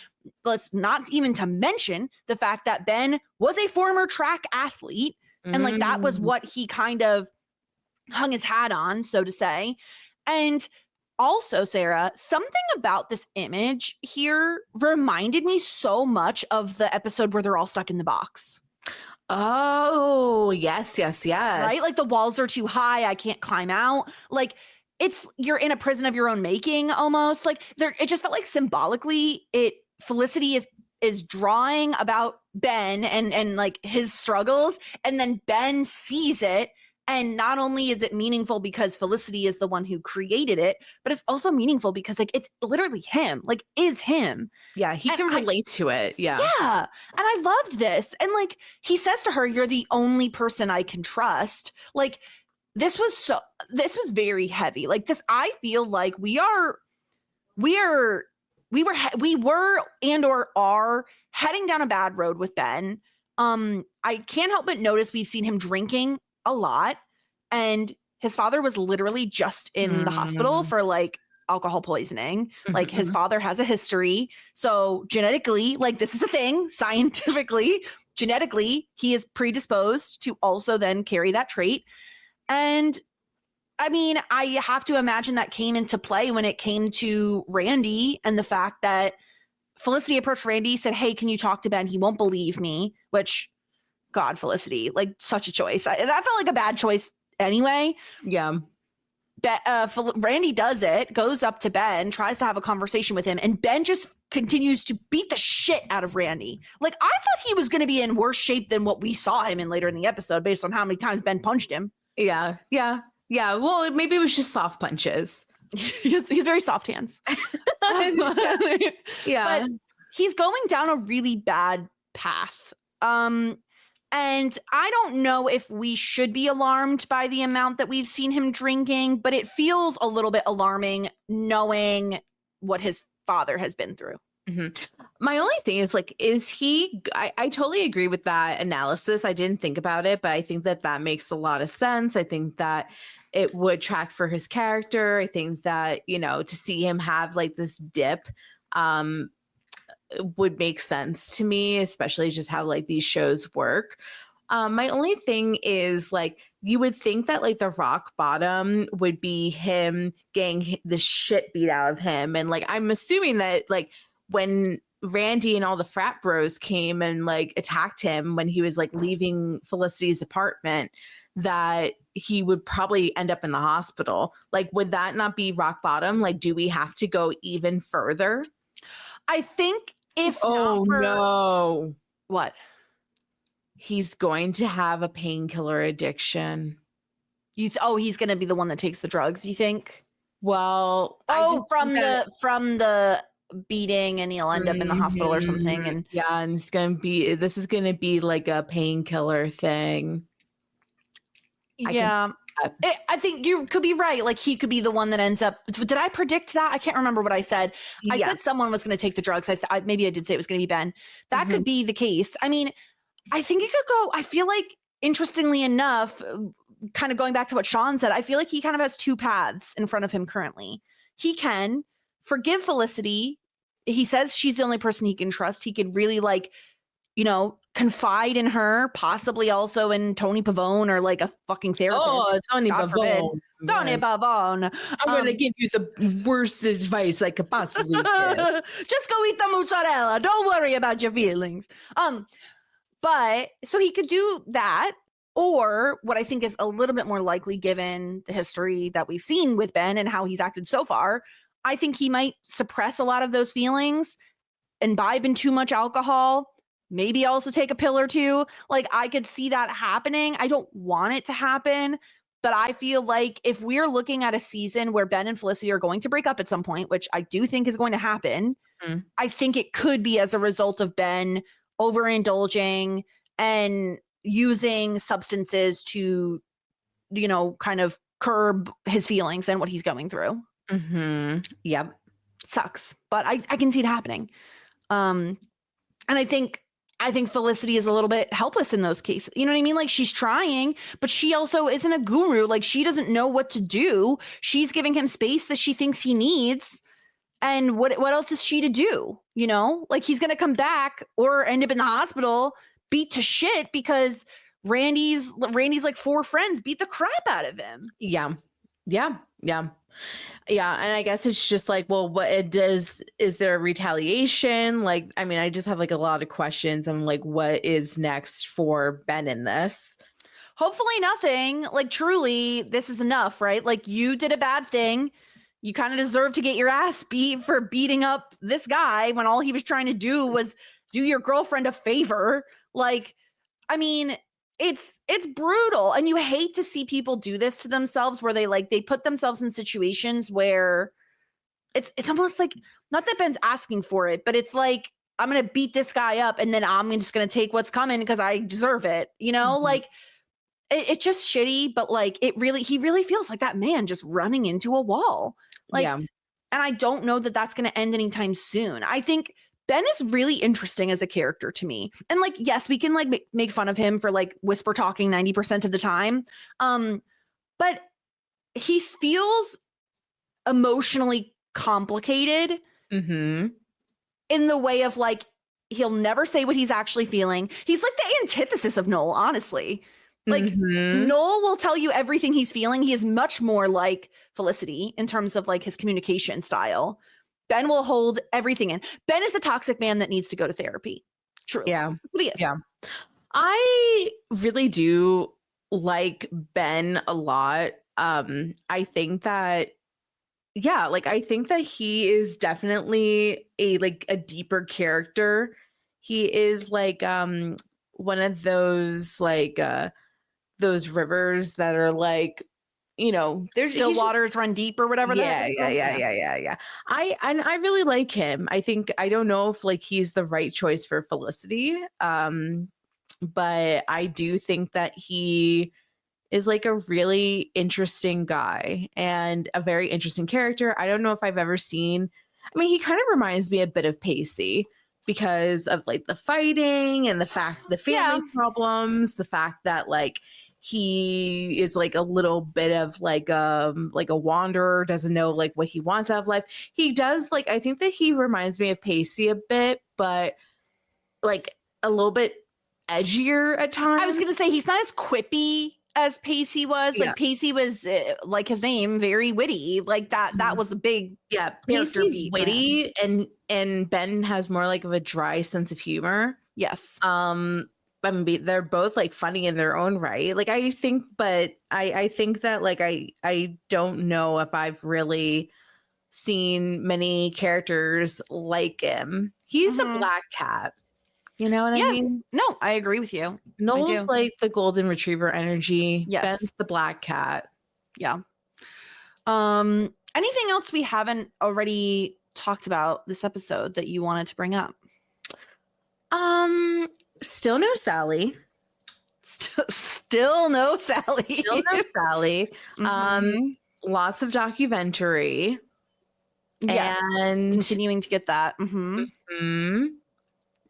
Let's not even to mention the fact that Ben was a former track athlete. And like, that was what he kind of hung his hat on, so to say. And also, Sarah, something about this image here reminded me so much of the episode where they're all stuck in the box. Oh, yes. Right? Like, the walls are too high. I can't climb out. Like, you're in a prison of your own making almost. Like, it just felt like symbolically Felicity is drawing about Ben and like his struggles, and then Ben sees it. And not only is it meaningful because Felicity is the one who created it, but it's also meaningful because like it's literally him, like is him. Yeah, he can relate to it. Yeah. Yeah. And I loved this. And like, he says to her, you're the only person I can trust. Like, this was very heavy. Like, this, I feel like we were and or are heading down a bad road with Ben. I can't help but notice we've seen him drinking a lot, and his father was literally just in the hospital for like alcohol poisoning. Like, his father has a history, so genetically, like, this is a thing, scientifically, genetically, he is predisposed to also then carry that trait. And I mean, I have to imagine that came into play when it came to Randy, and the fact that Felicity approached Randy, said, hey, can you talk to Ben? He won't believe me, which, God, Felicity, like, such a choice. That felt like a bad choice anyway. Yeah. Randy does it, goes up to Ben, tries to have a conversation with him, and Ben just continues to beat the shit out of Randy. Like, I thought he was going to be in worse shape than what we saw him in later in the episode, based on how many times Ben punched him. Yeah. Well, maybe it was just soft punches. He's very soft hands. Yeah. But he's going down a really bad path. And I don't know if we should be alarmed by the amount that we've seen him drinking, but it feels a little bit alarming knowing what his father has been through. Mm-hmm. My only thing is like, is he, I totally agree with that analysis. I didn't think about it, but I think that makes a lot of sense. I think that it would track for his character. I think that, to see him have like this dip would make sense to me, especially just how like these shows work. My only thing is like, you would think that like the rock bottom would be him getting the shit beat out of him. And like, I'm assuming that like when Randy and all the frat bros came and like attacked him when he was like leaving Felicity's apartment, that he would probably end up in the hospital. Like, would that not be rock bottom? Like, do we have to go even further? I think if no. What? He's going to have a painkiller addiction. He's going to be the one that takes the drugs, you think? Well, from the beating, and he'll end up in the hospital or something. And and this is going to be like a painkiller thing. Yeah. I think you could be right. Like, he could be the one that ends up. Did I predict that? I can't remember what I said. I said someone was going to take the drugs. Maybe I did say it was going to be Ben. That could be the case. I mean, I think it could go. I feel like, interestingly enough, kind of going back to what Sean said, I feel like he kind of has two paths in front of him currently. He can forgive Felicity. He says she's the only person he can trust. He could really confide in her, possibly also in Tony Pavone or like a fucking therapist. Oh, Tony Pavone. Tony Pavone. I'm going to give you the worst advice I could possibly give. Just go eat the mozzarella. Don't worry about your feelings. But so he could do that, or what I think is a little bit more likely given the history that we've seen with Ben and how he's acted so far, I think he might suppress a lot of those feelings, imbibe in too much alcohol, maybe also take a pill or two. Like, I could see that happening. I don't want it to happen, but I feel like if we're looking at a season where Ben and Felicity are going to break up at some point, which I do think is going to happen, I think it could be as a result of Ben overindulging and using substances to, kind of curb his feelings and what he's going through. Yep. It sucks, but I can see it happening. And I think Felicity is a little bit helpless in those cases. You know what I mean? Like, she's trying, but she also isn't a guru. Like, she doesn't know what to do. She's giving him space that she thinks he needs. And what else is she to do? Like, he's going to come back or end up in the hospital beat to shit because Randy's like 4 friends beat the crap out of him. Yeah. And I guess it's just like, well, is there a retaliation? Like, I mean, I just have like a lot of questions on like, what is next for Ben in this? Hopefully nothing. Like, truly, this is enough, right? Like, you did a bad thing. You kind of deserve to get your ass beat for beating up this guy when all he was trying to do was do your girlfriend a favor. Like, I mean, it's brutal. And you hate to see people do this to themselves where they put themselves in situations where it's almost like, not that Ben's asking for it, but it's like, I'm going to beat this guy up and then I'm just going to take what's coming because I deserve it. Like, it's just shitty, but like, he really feels like that man just running into a wall. Like, and I don't know that that's going to end anytime soon. I think Ben is really interesting as a character to me. And like, yes, we can like make fun of him for like whisper talking 90% of the time. But he feels emotionally complicated in the way of like, he'll never say what he's actually feeling. He's like the antithesis of Noel, honestly. Like, Noel will tell you everything he's feeling. He is much more like Felicity in terms of like his communication style. Ben will hold everything in. Ben is the toxic man that needs to go to therapy. True. Yeah. That's what he is. Yeah. I really do like Ben a lot. I think that he is definitely a deeper character. He is like one of those those rivers that are like, there's still waters run deep or whatever. Yeah. I really like him. I don't know if like he's the right choice for Felicity. But I do think that he is like a really interesting guy and a very interesting character. I don't know if I've ever seen I mean, he kind of reminds me a bit of Pacey because of like the fighting and the fact the family problems, the fact that like he is like a little bit of like a wanderer, doesn't know like what he wants out of life. He does like, I think that he reminds me of Pacey a bit, but like a little bit edgier at times. I was gonna say he's not as quippy as Pacey was. Like Pacey was like his name, very witty. Like that was a big Pacey's witty and Ben has more like of a dry sense of humor. Yes. I mean, they're both like funny in their own right. Like I think, but I think that like I don't know if I've really seen many characters like him. He's a black cat. You know what I mean? No, I agree with you. Noel's like the golden retriever energy. Yes. Ben's the black cat. Yeah. Anything else we haven't already talked about this episode that you wanted to bring up? Still no Sally. Still no Sally. Still no Sally. Lots of documentary. Yes. And continuing to get that.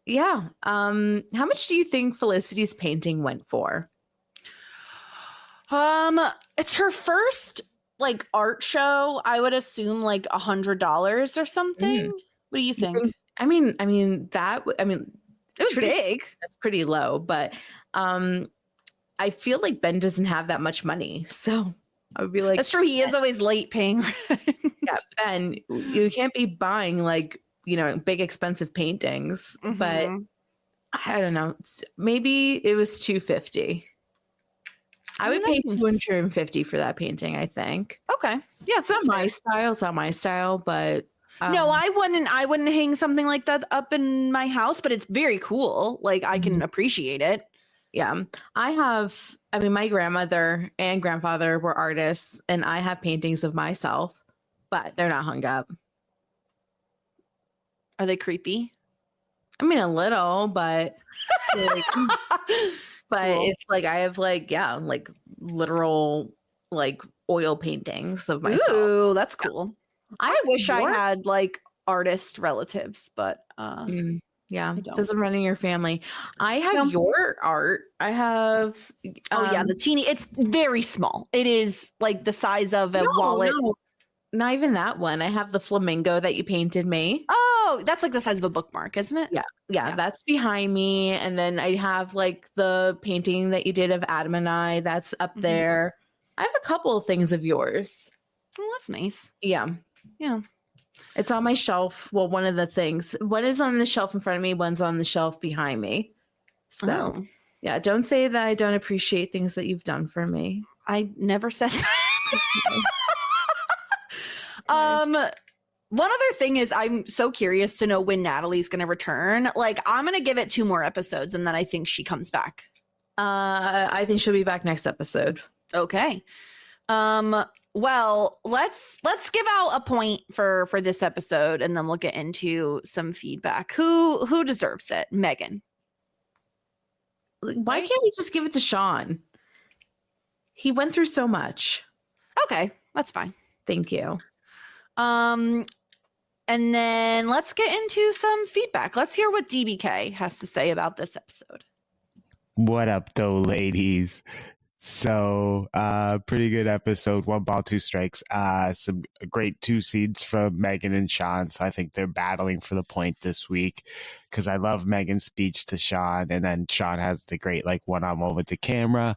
Yeah. How much do you think Felicity's painting went for? It's her first like art show. I would assume like $100 or something. What do you think? I mean, it was big. That's pretty low, but I feel like Ben doesn't have that much money, so I would be like, that's true. He is always late paying rent. Yeah, Ben, you can't be buying like big expensive paintings, but I don't know. Maybe it was $250. I would pay $250 for that painting. I think. Okay. Yeah, it's not my style. It's not my style, but. No, I wouldn't hang something like that up in my house, but it's very cool. Like I can appreciate it. Yeah. My grandmother and grandfather were artists and I have paintings of myself, but they're not hung up. Are they creepy? I mean, a little, but like, cool. It's like, I have like literal like oil paintings of myself. Ooh, that's cool. I wish I had like artist relatives, but it doesn't run in your family. I have your art. I have the teeny. It's very small. It is like the size of a wallet. No, not even that one. I have the flamingo that you painted me. Oh, that's like the size of a bookmark, isn't it? Yeah, that's behind me. And then I have like the painting that you did of Adam and I. That's up there. I have a couple of things of yours. Oh, that's nice. Yeah. It's on my shelf. Well, one of the things. One is on the shelf in front of me. One's on the shelf behind me. So, yeah, don't say that I don't appreciate things that you've done for me. I never said that. One other thing is I'm so curious to know when Natalie's going to return. Like, I'm going to give it 2 more episodes, and then I think she comes back. I think she'll be back next episode. Okay. Well, let's give out a point for this episode, and then we'll get into some feedback. Who deserves it? Megan. Why can't we just give it to Sean? He went through so much. Okay, that's fine. Thank you. And then let's get into some feedback. Let's hear what DBK has to say about this episode. What up, though, ladies? So, pretty good episode. 1 ball, 2 strikes. Some great 2 seeds from Megan and Sean. So I think they're battling for the point this week because I love Megan's speech to Sean, and then Sean has the great like one-on-one with the camera.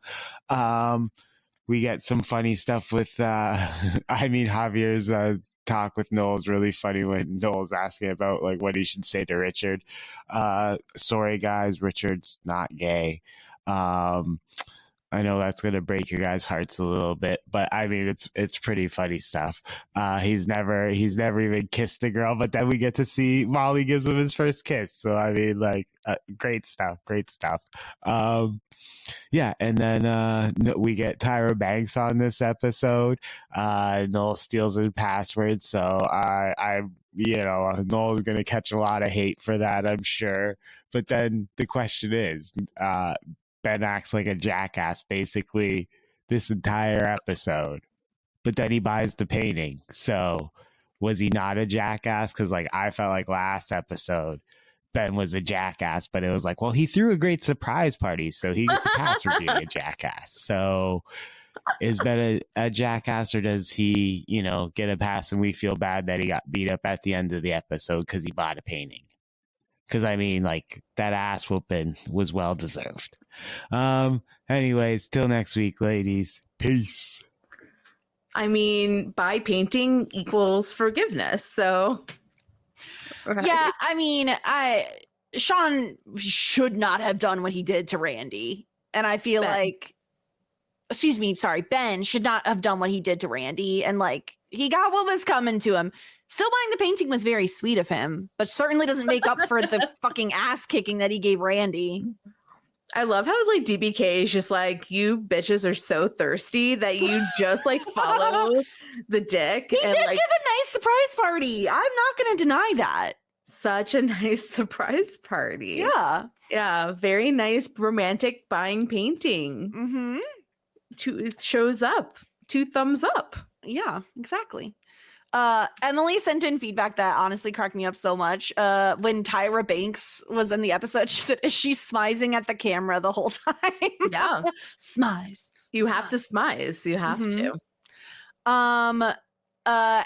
We get some funny stuff with. Javier's talk with Noel is really funny when Noel's asking about like what he should say to Richard. Sorry, guys, Richard's not gay. I know that's gonna break your guys' hearts a little bit, but I mean it's pretty funny stuff. He's never even kissed a girl, but then we get to see Molly gives him his first kiss. So I mean, like, great stuff. Yeah, and then we get Tyra Banks on this episode. Noel steals his password, so I Noel's gonna catch a lot of hate for that, I'm sure. But then the question is, Ben acts like a jackass basically this entire episode, but then he buys the painting. So was he not a jackass? Because like I felt like last episode Ben was a jackass, but it was like, well, he threw a great surprise party, so he gets a pass for being a jackass. So is Ben a jackass, or does he, you know, get a pass and we feel bad that he got beat up at the end of the episode because he bought a painting? Because I mean, like, that ass whooping was well deserved. Anyways, till next week, ladies. Peace. I mean, buy painting equals forgiveness. So, right. Yeah, I mean, Sean should not have done what he did to Randy. And I feel like, Ben should not have done what he did to Randy. And like, he got what was coming to him. Still buying the painting was very sweet of him, but certainly doesn't make up for the fucking ass kicking that he gave Randy. I love how like DBK is just like, you bitches are so thirsty that you just like follow the dick. He did give a nice surprise party. I'm not going to deny that. Such a nice surprise party. Yeah. Yeah. Very nice romantic buying painting. Mm-hmm. It shows up. 2 thumbs up. Yeah, exactly. Emily sent in feedback that honestly cracked me up so much. When Tyra Banks was in the episode, she said, is she smizing at the camera the whole time? Yeah. Smize. You have to smize. You have to.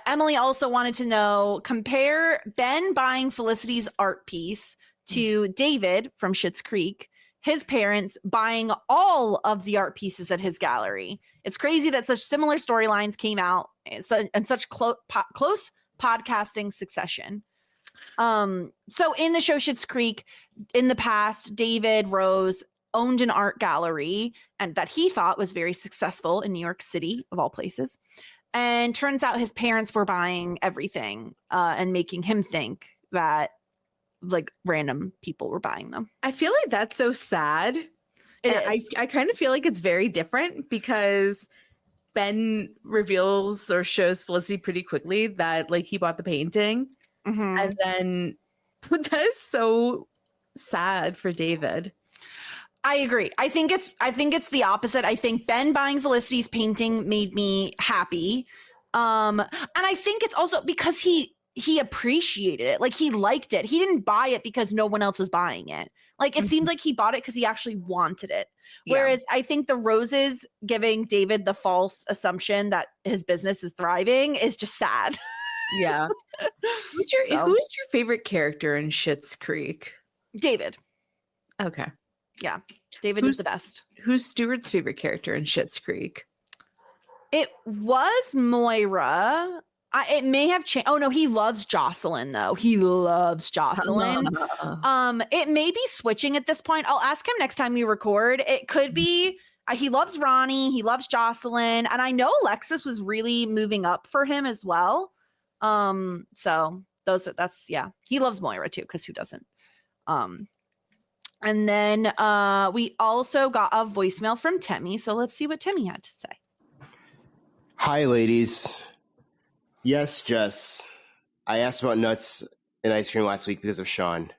Emily also wanted to know, compare Ben buying Felicity's art piece to David from Schitt's Creek, his parents buying all of the art pieces at his gallery. It's crazy that such similar storylines came out in such close podcasting succession. So in the show Schitt's Creek, in the past, David Rose owned an art gallery and that he thought was very successful in New York City, of all places. And turns out his parents were buying everything and making him think that like random people were buying them. I feel like that's so sad. I kind of feel like it's very different because Ben reveals or shows Felicity pretty quickly that like he bought the painting. Mm-hmm. And then that is so sad for David. I agree. I think it's the opposite. I think Ben buying Felicity's painting made me happy. And I think it's also because he appreciated it. Like he liked it. He didn't buy it because no one else was buying it. Like it seemed like he bought it because he actually wanted it. Whereas I think the roses giving David the false assumption that his business is thriving is just sad. Yeah. Who's your favorite character in Schitt's Creek? David. Okay. Yeah. David is the best. Who's Stuart's favorite character in Schitt's Creek? It was Moira. It may have changed. Oh no, he loves Jocelyn though. He loves Jocelyn. It may be switching at this point. I'll ask him next time we record. It could be he loves Ronnie. He loves Jocelyn, and I know Alexis was really moving up for him as well. So he loves Moira too, because who doesn't? And then we also got a voicemail from Temmie. So let's see what Temmie had to say. Hi, ladies. Yes, Jess. I asked about nuts and ice cream last week because of Sean.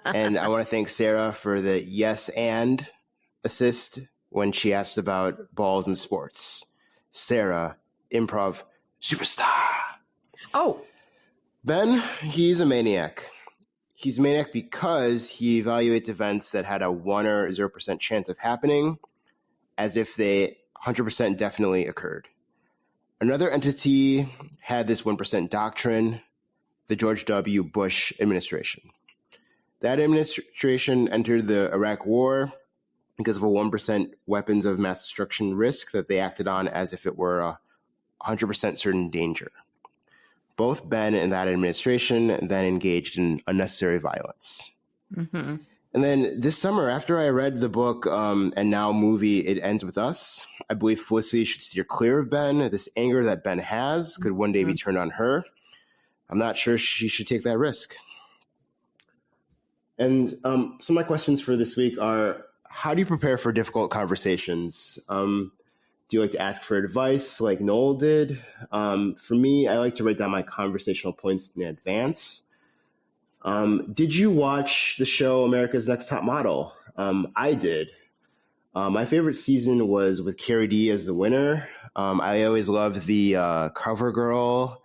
And I want to thank Sarah for the yes and assist when she asked about balls and sports. Sarah, improv superstar. Oh. Ben, he's a maniac. He's a maniac because he evaluates events that had a 1 or 0% chance of happening as if they 100% definitely occurred. Another entity had this 1% doctrine, the George W. Bush administration. That administration entered the Iraq War because of a 1% weapons of mass destruction risk that they acted on as if it were a 100% certain danger. Both Ben and that administration then engaged in unnecessary violence. Mm-hmm. And then this summer, after I read the book and now movie It Ends With Us, I believe Felicity should steer clear of Ben. This anger that Ben has could one day be turned on her. I'm not sure she should take that risk. And so my questions for this week are, how do you prepare for difficult conversations? Do you like to ask for advice like Noel did? For me, I like to write down my conversational points in advance. Did you watch the show America's Next Top Model? I did. My favorite season was with Carrie D as the winner. I always loved the cover girl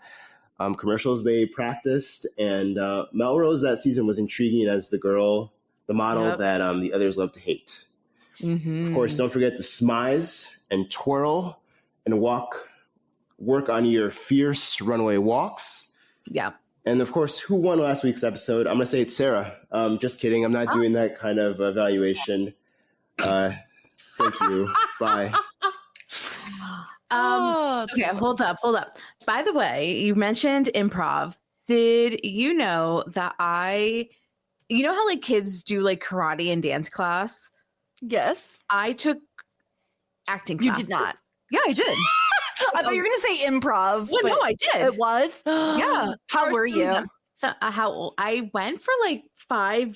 commercials they practiced. And Melrose that season was intriguing as the model that the others love to hate. Mm-hmm. Of course, don't forget to smize and twirl and work on your fierce runaway walks. Yeah. And of course, who won last week's episode? I'm going to say it's Sarah. Just kidding. I'm not doing that kind of evaluation. Thank you. Bye. Okay, hold up. By the way, you mentioned improv. Did you know that you know how like kids do like karate and dance class? Yes. I took acting classes. You did not. Yeah, I did. I thought you were going to say improv. Well, no, I did. It was? Yeah. How were you? So how old? I went for like 5+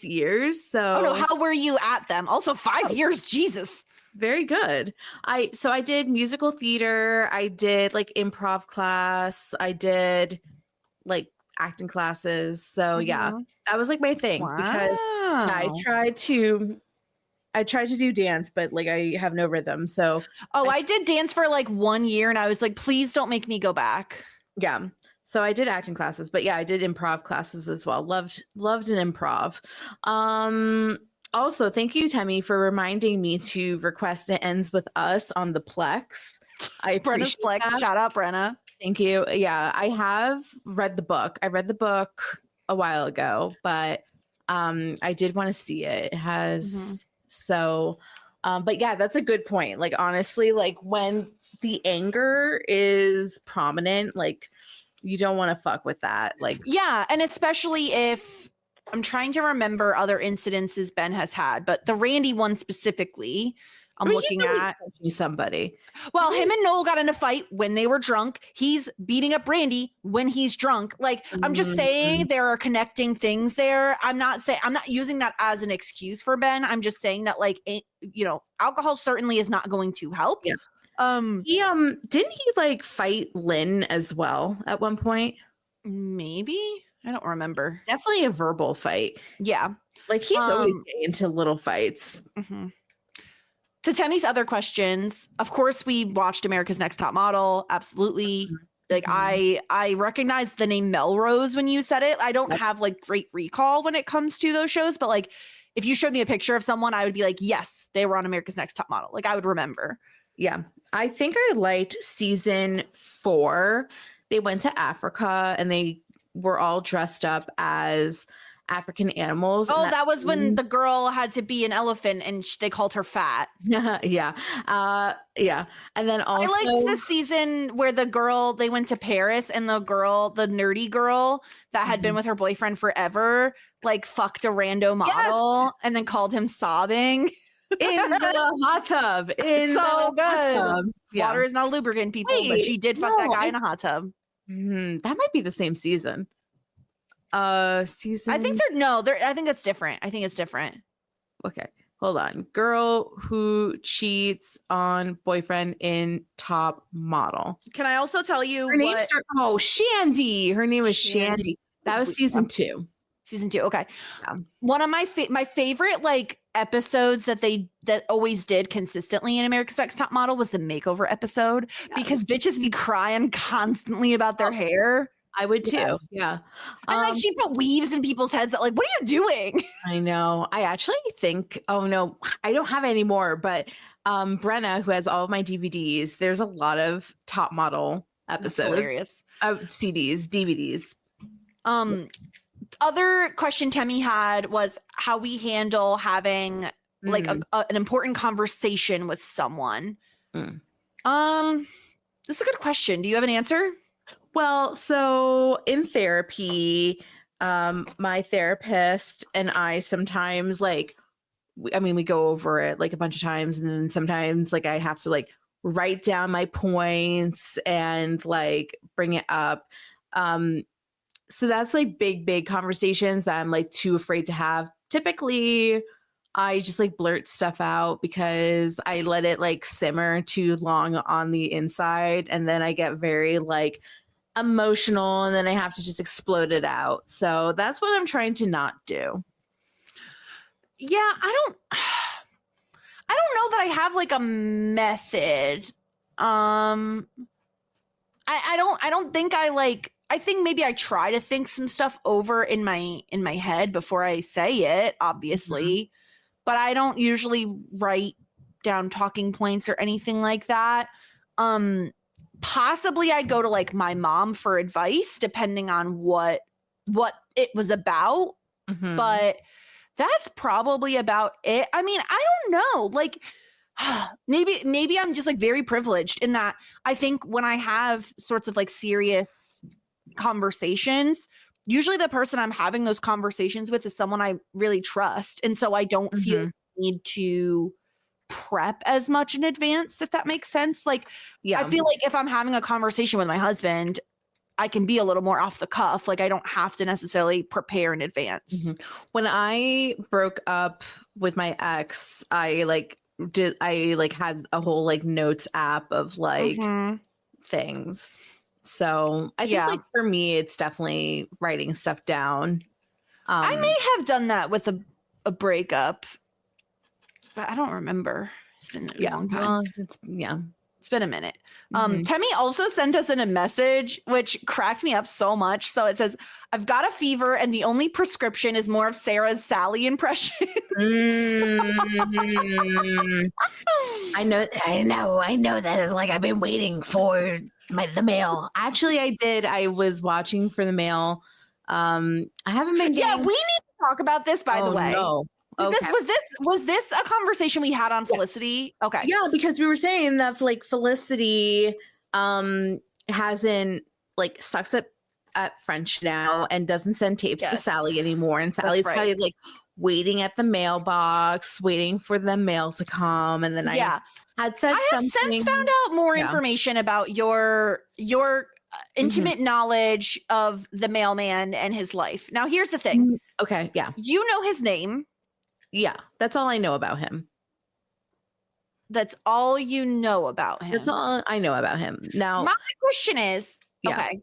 years. So Oh no, how were you at them? Also 5 years, Jesus. Very good. I did musical theater. I did like improv class. I did like acting classes. So yeah, that was like my thing because I tried to do dance, but like I have no rhythm. So I did dance for like 1 year and I was like, please don't make me go back. Yeah. So I did acting classes, but yeah, I did improv classes as well. Loved an improv. Also, thank you, Temmie, for reminding me to request It Ends With Us on the Plex. I Brenna's appreciate Plex. that. Shout out, Brenna. Thank you. Yeah, I have read the book. I read the book a while ago, but I did want to see it. It has but yeah, that's a good point. Like honestly, like when the anger is prominent, like you don't want to fuck with that. Like yeah, and especially if I'm trying to remember other incidences Ben has had, but the Randy one specifically, looking at somebody. Well, him and Noel got in a fight when they were drunk. He's beating up Randy when he's drunk. Like, I'm just saying there are connecting things there. I'm not using that as an excuse for Ben. I'm just saying that like, alcohol certainly is not going to help. Yeah. Didn't he like fight Lynn as well at one point? Maybe. I don't remember. Definitely a verbal fight. Yeah. Like he's always getting into little fights. Mm-hmm. To Temmie's other questions, of course, we watched America's Next Top Model. Absolutely. Like I recognize the name Melrose when you said it. I don't have like great recall when it comes to those shows, but like if you showed me a picture of someone, I would be like, yes, they were on America's Next Top Model. Like I would remember. Yeah. I think I liked season 4. They went to Africa and they were all dressed up as African animals. Oh, that was when the girl had to be an elephant and they called her fat. Yeah. Yeah. And then also I liked the season where they went to Paris and the nerdy girl that had been with her boyfriend forever, like fucked a rando model and then called him sobbing. In the hot tub. So good. Tub. Yeah. Water is not a lubricant, people, but she did fuck that guy in a hot tub. That might be the same season. Season. I think I think it's different. I think it's different. Okay, hold on. Girl who cheats on boyfriend in Top Model. Can I also tell you her name? Shandy. Her name is Shandy. That was season 2. Season 2. Okay. Yeah. One of my favorite like episodes that always did consistently in America's Next Top Model was the makeover episode because bitches be crying constantly about their hair. I would too. Yeah. And like she put weaves in people's heads that like, what are you doing? I know. I actually think, oh no, I don't have any more, but Brenna, who has all of my DVDs, there's a lot of Top Model episodes. Hilarious. CDs, DVDs. Other question Temmie had was how we handle having like an important conversation with someone. This is a good question. Do you have an answer? Well, so in therapy, my therapist and I sometimes we go over it like a bunch of times, and then sometimes like I have to like write down my points and like bring it up. So that's like big conversations that I'm like too afraid to have. Typically, I just like blurt stuff out because I let it like simmer too long on the inside, and then I get very like emotional and then I have to just explode it out. So that's what I'm trying to not do. Yeah, I don't know that I have like a method. I I don't think I think maybe I try to think some stuff over in my head before I say it, obviously, but I don't usually write down talking points or anything like that. Possibly I'd go to like my mom for advice depending on what it was about, but that's probably about it. I mean, I don't know. Like maybe I'm just like very privileged in that I think when I have sorts of like serious conversations, usually the person I'm having those conversations with is someone I really trust. And so I don't feel the need to prep as much in advance, if that makes sense. Like, I feel like if I'm having a conversation with my husband, I can be a little more off the cuff. Like I don't have to necessarily prepare in advance. When I broke up with my ex, I had a whole like notes app of like things. So I think like for me, it's definitely writing stuff down. I may have done that with a breakup, but I don't remember. It's been a long time. It's been a minute. Temmie also sent us in a message, which cracked me up so much. So it says, I've got a fever and the only prescription is more of Sarah's Sally impression. I know that like I've been waiting for the mail. Actually, I did. I was watching for the mail. I haven't been getting... Yeah, we need to talk about this, by the way. No. Okay. Was this a conversation we had on Felicity? Okay. Yeah, because we were saying that like Felicity hasn't like sucks at French now and doesn't send tapes to Sally anymore. And Sally's probably like waiting at the mailbox, waiting for the mail to come. And then I have since found out more information about your intimate knowledge of the mailman and his life. Now, here's the thing. Okay. Yeah. You know his name. Yeah. That's all I know about him. That's all you know about him. That's all I know about him. Now, my question is, okay,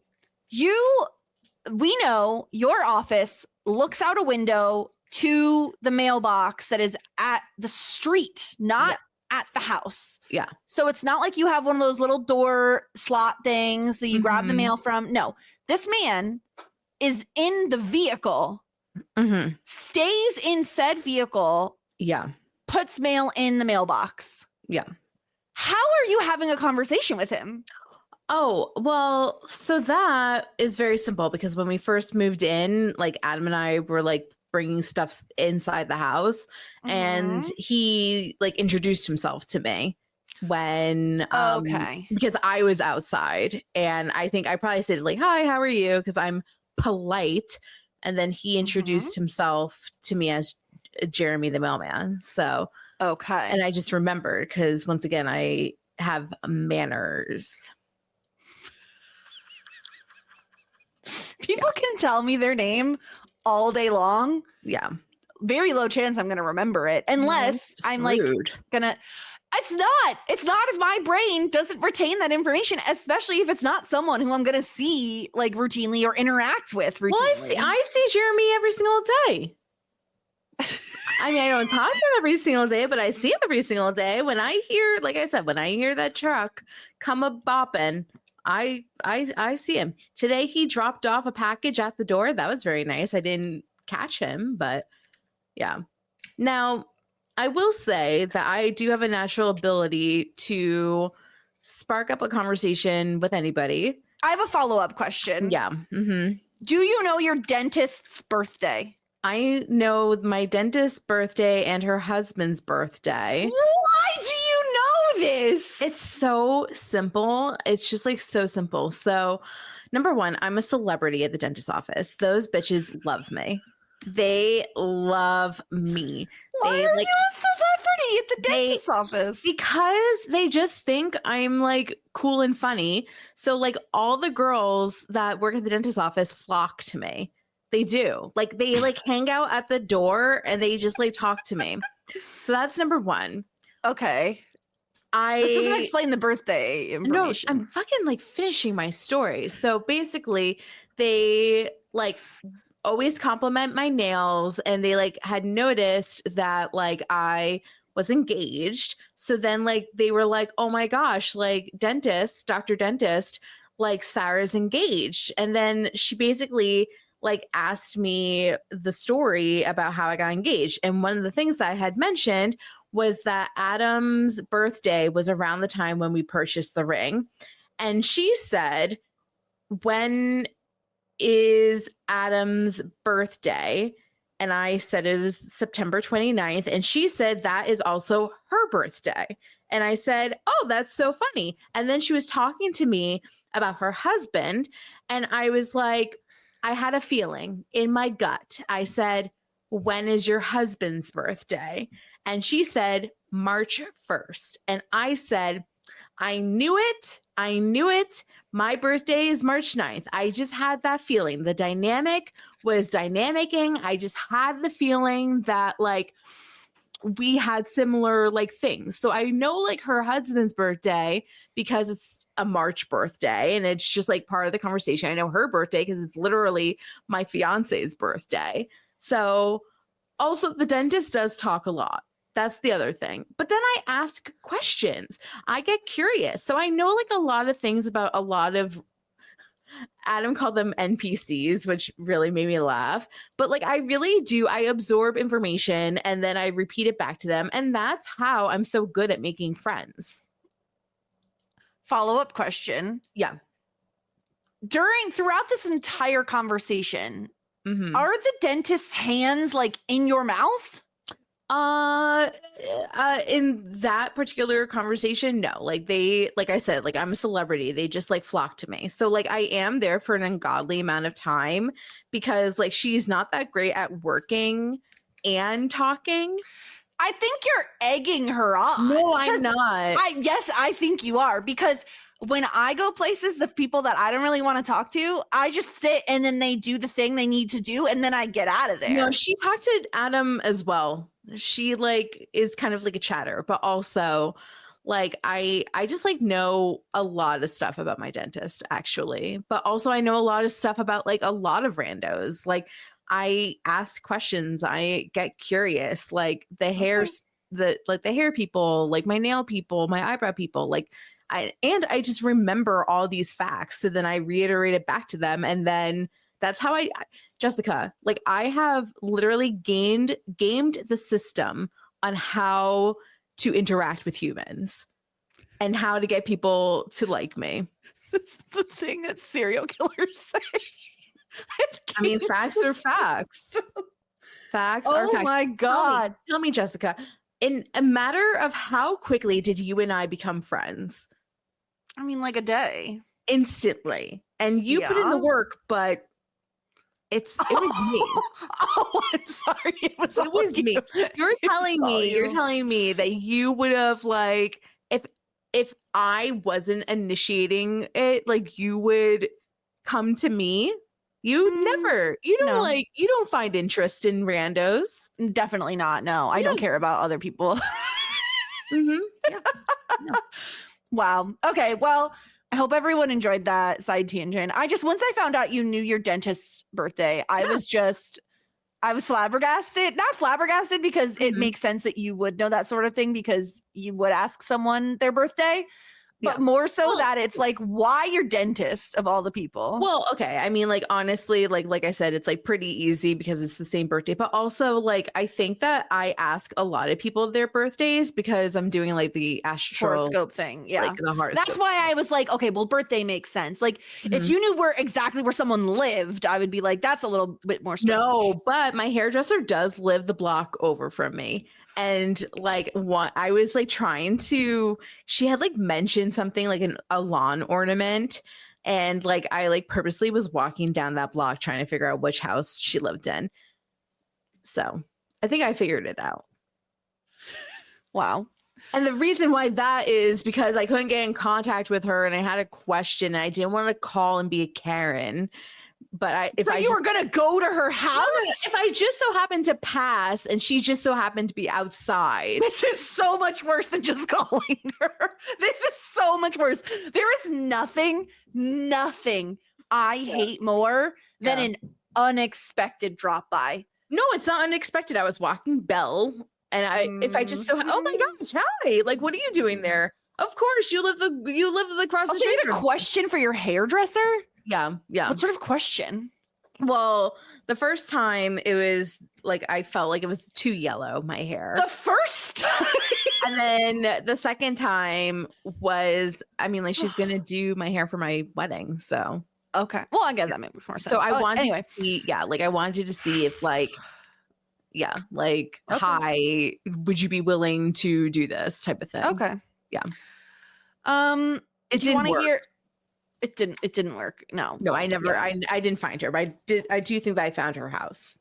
we know your office looks out a window to the mailbox that is at the street, not at the house. Yeah. So it's not like you have one of those little door slot things that you grab the mail from. No, this man is in the vehicle, stays in said vehicle. Yeah. Puts mail in the mailbox. Yeah. How are you having a conversation with him? Oh, well, so that is very simple because when we first moved in, like Adam and I were like bringing stuff inside the house and he like introduced himself to me when because I was outside and I think I probably said like, hi, how are you? Because I'm polite. And then he introduced himself to me as Jeremy the mailman. So and I just remembered because once again I have manners. People can tell me their name all day long. Yeah. Very low chance I'm going to remember it unless I'm like gonna. It's not if my brain doesn't retain that information, especially if it's not someone who I'm going to see like routinely or interact with routinely. Well, I see Jeremy every single day. I mean, I don't talk to him every single day, but I see him every single day. When I hear, like I said, when I hear that truck come a bopping, I see him. Today he dropped off a package at the door. That was very nice. I didn't catch him, but yeah. Now, I will say that I do have a natural ability to spark up a conversation with anybody. I have a follow-up question. Yeah. Do you know your dentist's birthday? I know my dentist's birthday and her husband's birthday. Why do you know this? It's so simple. It's just like so simple. So, number one, I'm a celebrity at the dentist's office. Those bitches love me. They love me. Why are you a celebrity at the dentist's office? Because they just think I'm like cool and funny. So like all the girls that work at the dentist's office flock to me. They do. Like they like hang out at the door and they just like talk to me. So that's number one. Okay. This doesn't explain the birthday information. No, I'm fucking like finishing my story. So basically they like always compliment my nails and they like had noticed that like I was engaged. So then like they were like, oh my gosh, like Dr. Dentist, like Sarah's engaged. And then she basically like asked me the story about how I got engaged. And one of the things that I had mentioned was that Adam's birthday was around the time when we purchased the ring. And she said, when is Adam's birthday? And I said it was September 29th. And she said that is also her birthday. And I said, oh, that's so funny. And then she was talking to me about her husband. And I was like, I had a feeling in my gut. I said, when is your husband's birthday? And she said, March 1st. And I said, I knew it. I knew it. My birthday is March 9th. I just had that feeling. The dynamic was dynamicing. I just had the feeling that like we had similar like things. So I know like her husband's birthday because it's a March birthday and it's just like part of the conversation. I know her birthday because it's literally my fiance's birthday. So also the dentist does talk a lot. That's the other thing. But then I ask questions. I get curious. So I know like a lot of things about a lot of, Adam called them NPCs, which really made me laugh. But like I really do, I absorb information and then I repeat it back to them. And that's how I'm so good at making friends. Follow-up question. Yeah. Throughout this entire conversation, are the dentist's hands like in your mouth? In that particular conversation, no. Like I said, like I'm a celebrity. They just like flock to me. So like I am there for an ungodly amount of time because like she's not that great at working and talking. I think you're egging her on. No, I'm not. Yes, I think you are, because when I go places, the people that I don't really want to talk to, I just sit and then they do the thing they need to do and then I get out of there. No, she talked to Adam as well. She like is kind of like a chatter, but also like I just like know a lot of stuff about my dentist actually, but also I know a lot of stuff about like a lot of randos. Like I ask questions, I get curious, like the hair people, like my nail people, my eyebrow people, like I just remember all these facts. So then I reiterate it back to them. And then that's how Jessica, like I have literally gamed the system on how to interact with humans and how to get people to like me. This is the thing that serial killers say. I mean, facts are facts. Facts are facts. Oh my God. Tell me, Jessica, in a matter of how quickly did you and I become friends? I mean, like a day. Instantly. And you put in the work, but it was me. Oh, I'm sorry. It was me. You're telling me that you would have like if I wasn't initiating it, like you would come to me. You don't find interest in randos. Definitely not. No, I don't care about other people. Yeah. No. Wow. Okay. Well, I hope everyone enjoyed that side tangent. Once I found out you knew your dentist's birthday, I was flabbergasted. Not flabbergasted because it makes sense that you would know that sort of thing because you would ask someone their birthday. But more so that it's like, why your dentist of all the people? Well, okay. I mean, like, honestly, like I said, it's like pretty easy because it's the same birthday. But also, like, I think that I ask a lot of people their birthdays because I'm doing like the horoscope thing. Yeah. Like the horoscope. That's why I was like, okay, well, birthday makes sense. Like, if you knew exactly where someone lived, I would be like, that's a little bit more strange. No, but my hairdresser does live the block over from me. And like I was like she had like mentioned something like a lawn ornament. And like, I like purposely was walking down that block trying to figure out which house she lived in. So I think I figured it out. Wow. And the reason why that is because I couldn't get in contact with her and I had a question and I didn't want to call and be a Karen. But if you were going to go to her house, if I just so happened to pass and she just so happened to be outside. This is so much worse than just calling her. This is so much worse. There is nothing I hate more than an unexpected drop by. No, it's not unexpected. I was walking Belle and if I just oh my gosh, hi. Like, what are you doing there? Of course, you live across the Also, you street. had a question for your hairdresser? Yeah. What sort of question? Well, the first time it was like I felt like it was too yellow, my hair. The first time? And then the second time was, I mean, like she's gonna do my hair for my wedding, so okay. Well, I get that makes more sense. So I wanted anyway. to see, I wanted to see if okay. Hi, would you be willing to do this type of thing? Okay. Yeah. It didn't work. It didn't work. No, I never. Yeah. I didn't find her, but I do think that I found her house.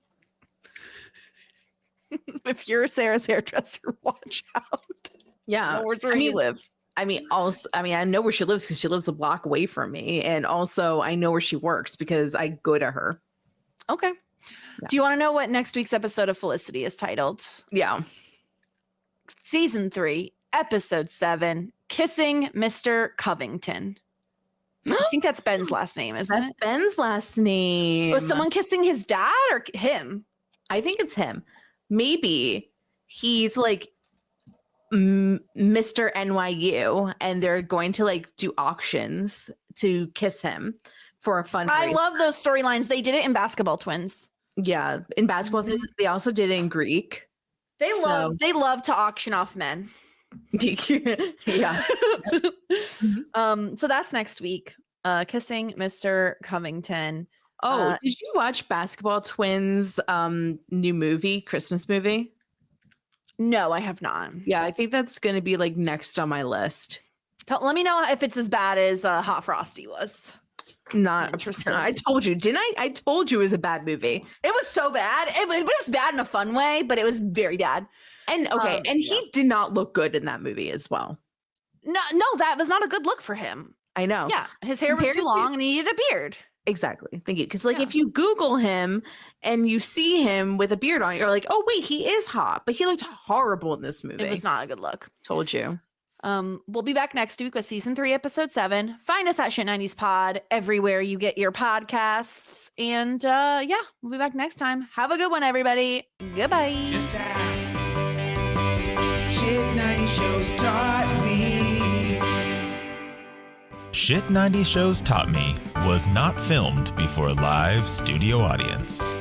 If you're Sarah's hairdresser, watch out. Yeah, where's where you live. I know where she lives because she lives a block away from me, and also I know where she works because I go to her. Okay. Yeah. Do you want to know what next week's episode of Felicity is titled? Yeah. Season 3, episode 7, Kissing Mr. Covington. I think that's Ben's last name, isn't it? That's Ben's last name. Was someone kissing his dad or him? I think it's him. Maybe he's like Mr. NYU and they're going to like do auctions to kiss him for a fun. I love those storylines. They did it in Basketball Twins. Yeah. In Basketball, they also did it in Greek. They love to auction off men. Yeah. So that's next week. Kissing Mr. Covington. Did you watch Basketball Twins new movie, Christmas movie? No, I have not. Yeah, I think that's going to be like next on my list. Let me know if it's as bad as Hot Frosty was. Not interesting. I told you, didn't I? I told you it was a bad movie. It was so bad. It was bad in a fun way, but it was very bad. And he did not look good in that movie as well. No, that was not a good look for him. I know. Yeah, his hair was too long and he needed a beard. Exactly. Thank you. Because if you Google him and you see him with a beard on, you're like, oh wait, he is hot, but he looked horrible in this movie. It was not a good look. Told you. We'll be back next week with season 3, episode 7. Find us at Shit 90s Pod everywhere you get your podcasts. And we'll be back next time. Have a good one, everybody. Goodbye. Just ask. Shit 90 shows taught me. Shit 90 Shows Taught Me was not filmed before a live studio audience.